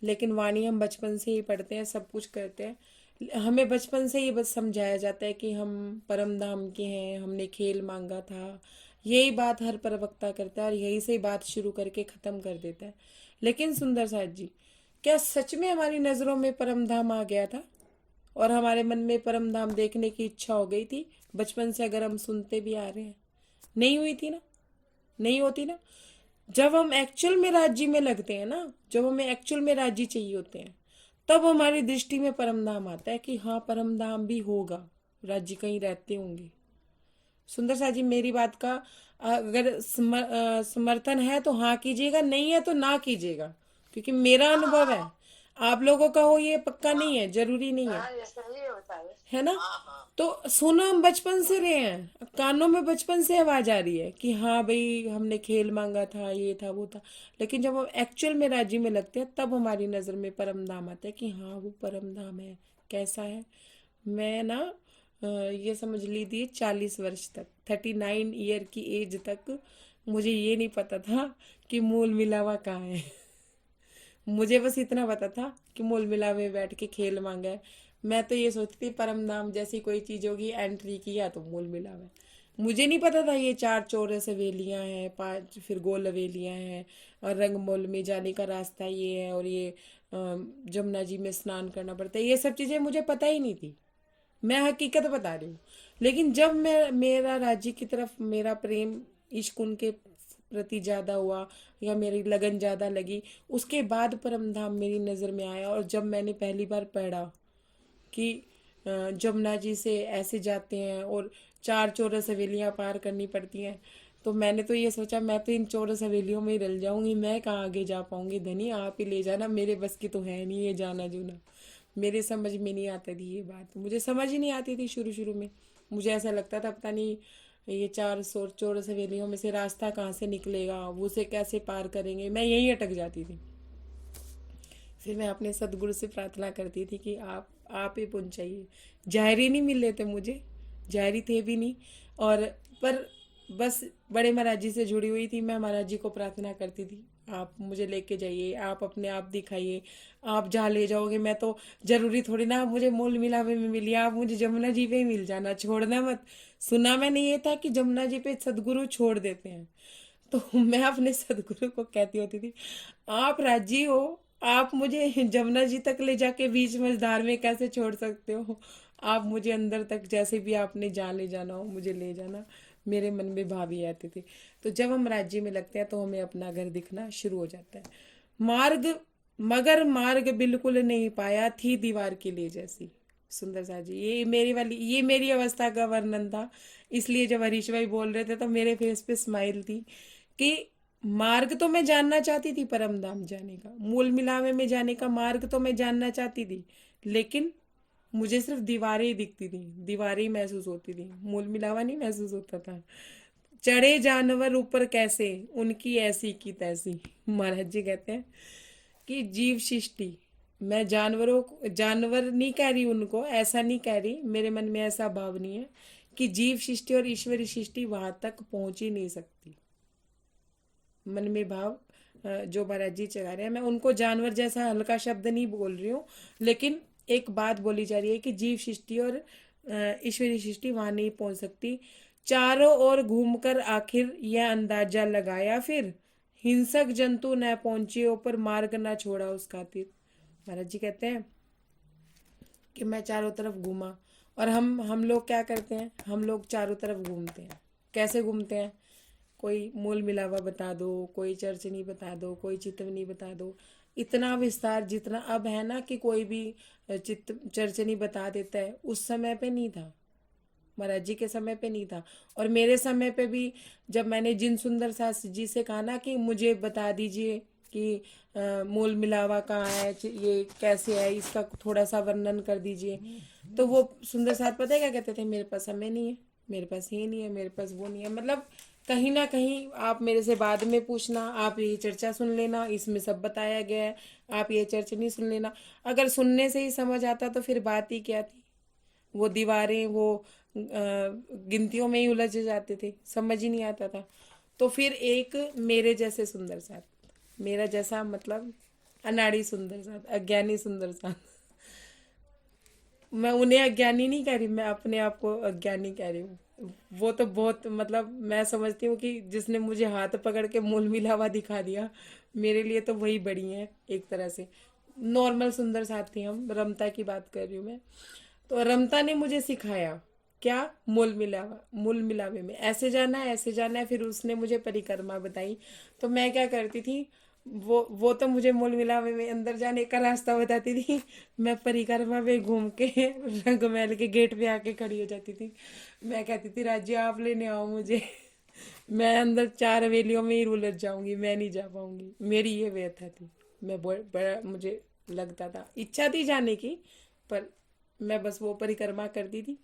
लेकिन वाणी हम बचपन से ही पढ़ते हैं, सब कुछ करते हैं। हमें बचपन से ही बस समझाया जाता है कि हम परम धाम के हैं, हमने खेल मांगा था। यही बात हर प्रवक्ता करता है और यही से बात शुरू करके ख़त्म कर देता है। लेकिन सुंदर साथ जी, क्या सच में हमारी नज़रों में परम धाम आ गया था और हमारे मन में परम धाम देखने की इच्छा हो गई थी बचपन से, अगर हम सुनते भी आ रहे हैं? नहीं हुई थी ना, नहीं होती ना। जब हम एक्चुअल में राज्य में लगते हैं ना, जब हमें एक्चुअल में राज्य चाहिए होते हैं, तब हमारी दृष्टि में परम धाम आता है कि हाँ परम धाम भी होगा, राज्य कहीं रहते होंगे। सुंदर सा जी, मेरी बात का अगर समर्थन है तो हाँ कीजिएगा, नहीं है तो ना कीजिएगा, क्योंकि मेरा अनुभव है। आप लोगों का हो ये पक्का नहीं है, जरूरी नहीं है, हाँ ये सही होता है ना। हाँ हाँ तो सुनो, हम बचपन से रहे हैं, कानों में बचपन से आवाज आ रही है कि हाँ भाई हमने खेल मांगा था, ये था वो था। लेकिन जब हम एक्चुअल में राज्य में लगते हैं तब हमारी नजर में परम धाम आता है कि हाँ वो परम धाम है। कैसा है? मैं ना ये समझ लीजिए 40 वर्ष तक, 39 ईयर की एज तक मुझे ये नहीं पता था कि मूल मिलावा कहाँ है। मुझे बस इतना पता था कि मूल मिला में बैठ के खेल मांगा है। मैं तो ये सोचती थी परम नाम जैसी कोई चीज होगी, एंट्री किया तो मूल मिला है। मुझे नहीं पता था ये 4 चौरस हवेलियां हैं, 5 फिर गोल हवेलियां हैं, और रंगमोल में जाने का रास्ता ये है, और ये जमुना जी में स्नान करना पड़ता है। ये सब चीजें मुझे पता ही नहीं थी, मैं हकीकत बता रही हूँ। लेकिन जब मैं मेरा राज्य की तरफ मेरा प्रेम इश्क उनके प्रति ज़्यादा हुआ, या मेरी लगन ज़्यादा लगी, उसके बाद परम धाम मेरी नज़र में आया। और जब मैंने पहली बार पढ़ा कि जमुना जी से ऐसे जाते हैं और 4 चौरस हवेलियाँ पार करनी पड़ती हैं, तो मैंने तो ये सोचा मैं तो इन चौरस हवेलियों में ही रल जाऊंगी, मैं कहाँ आगे जा पाऊंगी। धनी आप ही ले जाना, मेरे बस की तो है नहीं ये जाना जूना। मेरे समझ में नहीं आती थी ये बात, मुझे समझ ही नहीं आती थी शुरू शुरू में। मुझे ऐसा लगता था पता नहीं ये 4 चौरस हवेलियों में से रास्ता कहाँ से निकलेगा, वो उसे कैसे पार करेंगे, मैं यहीं अटक जाती थी। फिर मैं अपने सदगुरु से प्रार्थना करती थी कि आप ही पहुंचाइए। जाहिरी नहीं मिल रहे थे मुझे, जाहिरी थे भी नहीं, और पर बस बड़े महाराज जी से जुड़ी हुई थी मैं। महाराज जी को प्रार्थना करती थी आप मुझे लेके जाइए, आप अपने आप दिखाइए, आप जहाँ ले जाओगे। मैं तो जरूरी थोड़ी ना आप मुझे मूल मिलावे में मिलिए, आप मुझे जमुना जी पे ही मिल जाना, छोड़ना मत। सुना मैंने ये था कि जमुना जी पे सदगुरु छोड़ देते हैं, तो मैं अपने सदगुरु को कहती होती थी आप राजी हो, आप मुझे जमुना जी तक ले जाके बीच मझधार में कैसे छोड़ सकते हो? आप मुझे अंदर तक जैसे भी आपने जहाँ ले जाना हो मुझे ले जाना। मेरे मन में भाव ही आते थे। तो जब हम राज्य में लगते हैं तो हमें अपना घर दिखना शुरू हो जाता है। मार्ग, मगर मार्ग बिल्कुल नहीं पाया, थी दीवार के लिए जैसी। सुंदर सा जी, ये मेरी अवस्था का वर्णन था। इसलिए जब हरीश भाई बोल रहे थे तो मेरे फेस पे स्माइल थी कि मार्ग तो मैं जानना चाहती थी, परम धाम जाने का, मूल मिलावे में जाने का मार्ग तो मैं जानना चाहती थी, लेकिन मुझे सिर्फ दीवारें ही दिखती थी, दीवारें ही महसूस होती थी, मूल मिलावा नहीं महसूस होता था। चढ़े जानवर ऊपर कैसे, उनकी ऐसी की तैसी। महाराज जी कहते हैं कि जीव सृष्टि, मैं जानवर नहीं कह रही उनको, ऐसा नहीं कह रही, मेरे मन में ऐसा भाव नहीं है कि जीव सृष्टि और ईश्वरी सृष्टि वहां तक पहुंच ही नहीं सकती। मन में भाव जो महाराज जी चला रहे हैं, मैं उनको जानवर जैसा हल्का शब्द नहीं बोल रही हूँ, लेकिन एक बात बोली जा रही है कि जीव सृष्टि और ईश्वरी सृष्टि वहां नहीं पहुंच सकती। चारों ओर घूमकर आखिर यह अंदाजा लगाया, फिर हिंसक जंतु न पहुंचे, ऊपर मार्ग न छोड़ा उस खातिर। महाराज जी कहते हैं कि मैं चारों तरफ घूमा, और हम लोग क्या करते हैं, हम लोग चारों तरफ घूमते हैं। कैसे घूमते हैं? कोई मूल मिलावा बता दो, कोई चर्चनी बता दो, कोई चितवनी बता दो। इतना विस्तार जितना अब है ना कि कोई भी चर्चनी बता देता है, उस समय पे नहीं था, महाराज जी के समय पे नहीं था। और मेरे समय पे भी जब मैंने जिन सुंदर सास जी से कहा ना कि मुझे बता दीजिए कि मूल मिलावा कहाँ है, ये कैसे है, इसका थोड़ा सा वर्णन कर दीजिए, तो वो सुंदर सास पता है क्या कहते थे? मेरे पास समय नहीं है, मेरे पास ये नहीं है, मेरे पास वो नहीं है। मतलब कहीं ना कहीं आप मेरे से बाद में पूछना, आप ये चर्चा सुन लेना, इसमें सब बताया गया है, आप ये चर्चा नहीं सुन लेना। अगर सुनने से ही समझ आता तो फिर बात ही क्या थी। वो दीवारें वो गिनतियों में ही उलझ जाते थे, समझ ही नहीं आता था। तो फिर एक मेरे जैसे सुंदर साथ, मेरा जैसा मतलब अनाड़ी सुंदर साथ, अज्ञानी सुंदर साथ। मैं उन्हें अज्ञानी नहीं कह रही, मैं अपने आप को अज्ञानी कह रही हूँ। वो तो बहुत मतलब मैं समझती हूँ कि जिसने मुझे हाथ पकड़ के मूल मिलावा दिखा दिया, मेरे लिए तो वही बड़ी है एक तरह से। नॉर्मल सुंदर साथ थी हम, रमता की बात कर रही हूँ मैं। तो रमता ने मुझे सिखाया क्या, मूल मिलावा, मूल मिलावे में ऐसे जाना है, ऐसे जाना है। फिर उसने मुझे परिक्रमा बताई। तो मैं क्या करती थी, वो तो मुझे मूल मिलावे में अंदर जाने का रास्ता बताती थी, मैं परिक्रमा में घूम के रंग महल के गेट पे आके खड़ी हो जाती थी। मैं कहती थी राज्य आप लेने आओ मुझे, मैं अंदर चार हवेलियों में ही उलझ जाऊंगी, मैं नहीं जा पाऊंगी। मेरी ये व्यथा थी। मैं बड़ा मुझे लगता था, इच्छा थी जाने की, पर मैं बस वो परिक्रमा करती थी,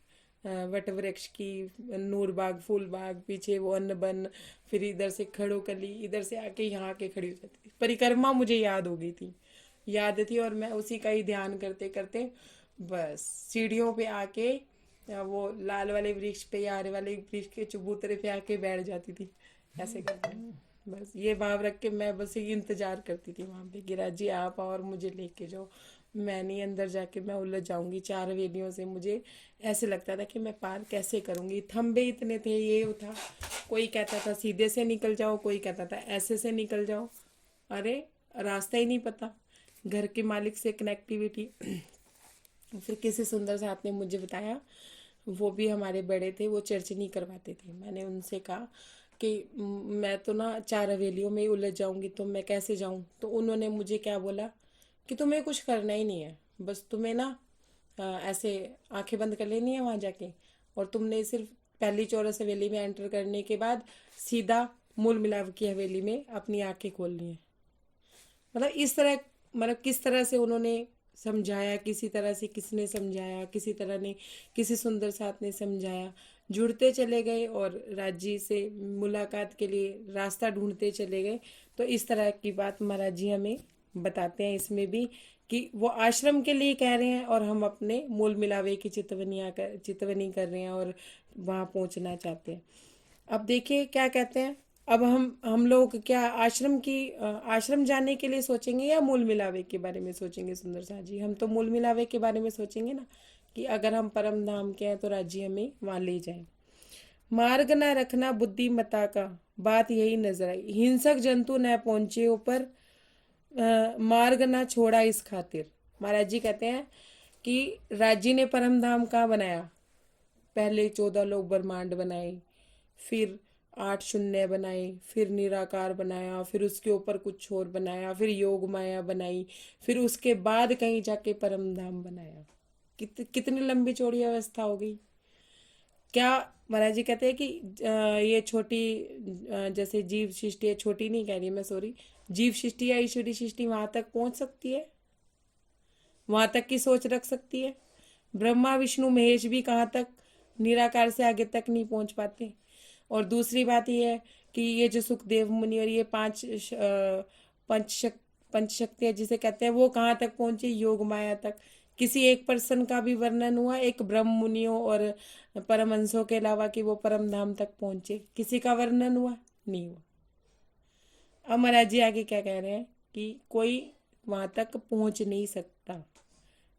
वट वृक्ष की, नूर बाग, फूल बाग, पीछे वो अन्न बन, फिर इधर से खड़ो कली, इधर से आके यहाँ आके खड़ी हो जाती थी। परिक्रमा मुझे याद हो गई थी, याद थी, और मैं उसी का ही ध्यान करते करते बस सीढ़ियों पे आके वो लाल वाले वृक्ष पे या हरे वाले वृक्ष के चबूतरे पे आके बैठ जाती थी, ऐसे करके। बस ये भाव रख के मैं बस ये इंतजार करती थी वहां पे, गिरा जी आप और मुझे लेके जाओ, मैं नहीं अंदर जाके मैं उलझ जाऊंगी चार वेदियों से। मुझे ऐसे लगता था कि मैं पार कैसे करूंगी, थंबे इतने थे, ये था, कोई कहता था सीधे से निकल जाओ, कोई कहता था ऐसे से निकल जाओ, अरे रास्ता ही नहीं पता, घर के मालिक से कनेक्टिविटी। फिर किसी सुंदर साथ ने मुझे बताया, वो भी हमारे बड़े थे, वो चर्च नहीं करवाते थे। मैंने उनसे कहा कि मैं तो ना चार हवेलियों में ही उलझ जाऊंगी, तो मैं कैसे जाऊं। तो उन्होंने मुझे क्या बोला कि तुम्हें कुछ करना ही नहीं है, बस तुम्हें ना ऐसे आंखें बंद कर लेनी है वहां जाके, और तुमने सिर्फ पहली चौरस हवेली में एंटर करने के बाद सीधा मूल मिलाप की हवेली में अपनी आंखें खोलनी है। मतलब इस तरह, मतलब किस तरह से उन्होंने समझाया, किसी तरह से किसने समझाया, किसी तरह ने, किसी सुंदर साथ ने समझाया, जुड़ते चले गए और राज्य से मुलाकात के लिए रास्ता ढूंढते चले गए। तो इस तरह की बात महाराज जी हमें बताते हैं इसमें भी, कि वो आश्रम के लिए कह रहे हैं और हम अपने मूल मिलावे की चितवनी कर रहे हैं और वहां पहुंचना चाहते हैं। अब देखिए क्या कहते हैं। अब हम लोग क्या आश्रम जाने के लिए सोचेंगे या मूल मिलावे के बारे में सोचेंगे सुंदर सा जी? हम तो मूल मिलावे के बारे में सोचेंगे ना, कि अगर हम परम धाम के हैं तो राज्य हमें वहां ले जाए। मार्ग न रखना बुद्धिमता का, बात यही नजर आई, हिंसक जंतु न पहुंचे ऊपर, मार्ग न छोड़ा इस खातिर। महाराज जी कहते हैं कि राज्य ने परम धाम कहाँ बनाया, पहले 14 लोग ब्रह्मांड बनाए, फिर 8 शून्य बनाए, फिर निराकार बनाया, फिर उसके ऊपर कुछ और बनाया, फिर योग माया बनाई, फिर उसके बाद कहीं जाके परम धाम बनाया। कितनी लंबी चौड़ी अवस्था हो गई। क्या महाराज जी कहते हैं कि ये छोटी जैसे जीव सृष्टि है, छोटी नहीं कह रही मैं, सॉरी, जीव सृष्टि या ईश्वरी सृष्टि वहां तक पहुंच सकती है, वहां तक की सोच रख सकती है। ब्रह्मा विष्णु महेश भी कहाँ तक, निराकार से आगे तक नहीं पहुंच पाते। और दूसरी बात यह है कि ये जो सुखदेव मुनि और ये पंच शक्तियां जिसे कहते हैं, वो कहाँ तक पहुंचे, योग माया तक। किसी एक पर्सन का भी वर्णन हुआ, एक ब्रह्म मुनियों और परमहंसों के अलावा, कि वो परम धाम तक पहुंचे? किसी का वर्णन हुआ? नहीं हुआ। अब महाराज जी आगे क्या कह रहे हैं कि कोई वहां तक पहुंच नहीं सकता,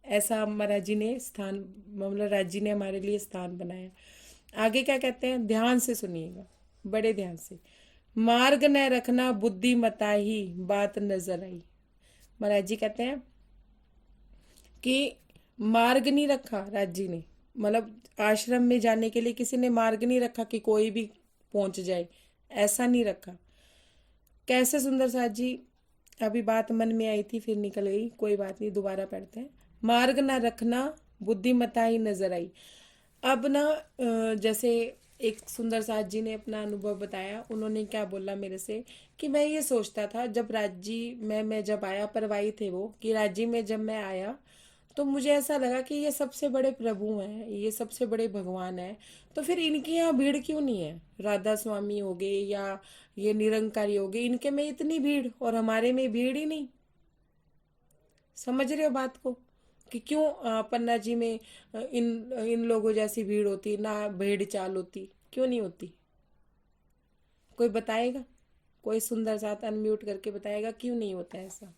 ऐसा महाराज जी ने स्थान, मतलब राज जी ने हमारे लिए स्थान बनाया। आगे क्या कहते हैं, ध्यान से सुनिएगा, बड़े ध्यान से। मार्ग न रखना बुद्धिमता ही, बात नजर आई। महाराज जी कहते हैं कि मार्ग नहीं रखा राज जी ने, मतलब आश्रम में जाने के लिए किसी ने मार्ग नहीं रखा कि कोई भी पहुंच जाए, ऐसा नहीं रखा। कैसे सुंदर साथ जी, अभी बात मन में आई थी फिर निकल गई, कोई बात नहीं, दोबारा पढ़ते हैं। मार्ग न रखना बुद्धिमता ही नजर आई। अब ना जैसे एक सुंदर साथ जी ने अपना अनुभव बताया, उन्होंने क्या बोला मेरे से कि मैं ये सोचता था जब राज्य मैं जब आया, परवाई थे वो, कि राज्य में जब मैं आया तो मुझे ऐसा लगा कि ये सबसे बड़े प्रभु हैं, ये सबसे बड़े भगवान हैं, तो फिर इनके यहाँ भीड़ क्यों नहीं है? राधा स्वामी हो गए या ये निरंकारी हो गए, इनके में इतनी भीड़ और हमारे में भीड़ ही नहीं। समझ रहे हो बात को? कि क्यों पन्ना जी में इन इन लोगों जैसी भीड़ होती ना, भेड़ चाल होती, क्यों नहीं होती? कोई बताएगा? कोई सुंदर साथ अनम्यूट करके बताएगा क्यों नहीं होता ऐसा?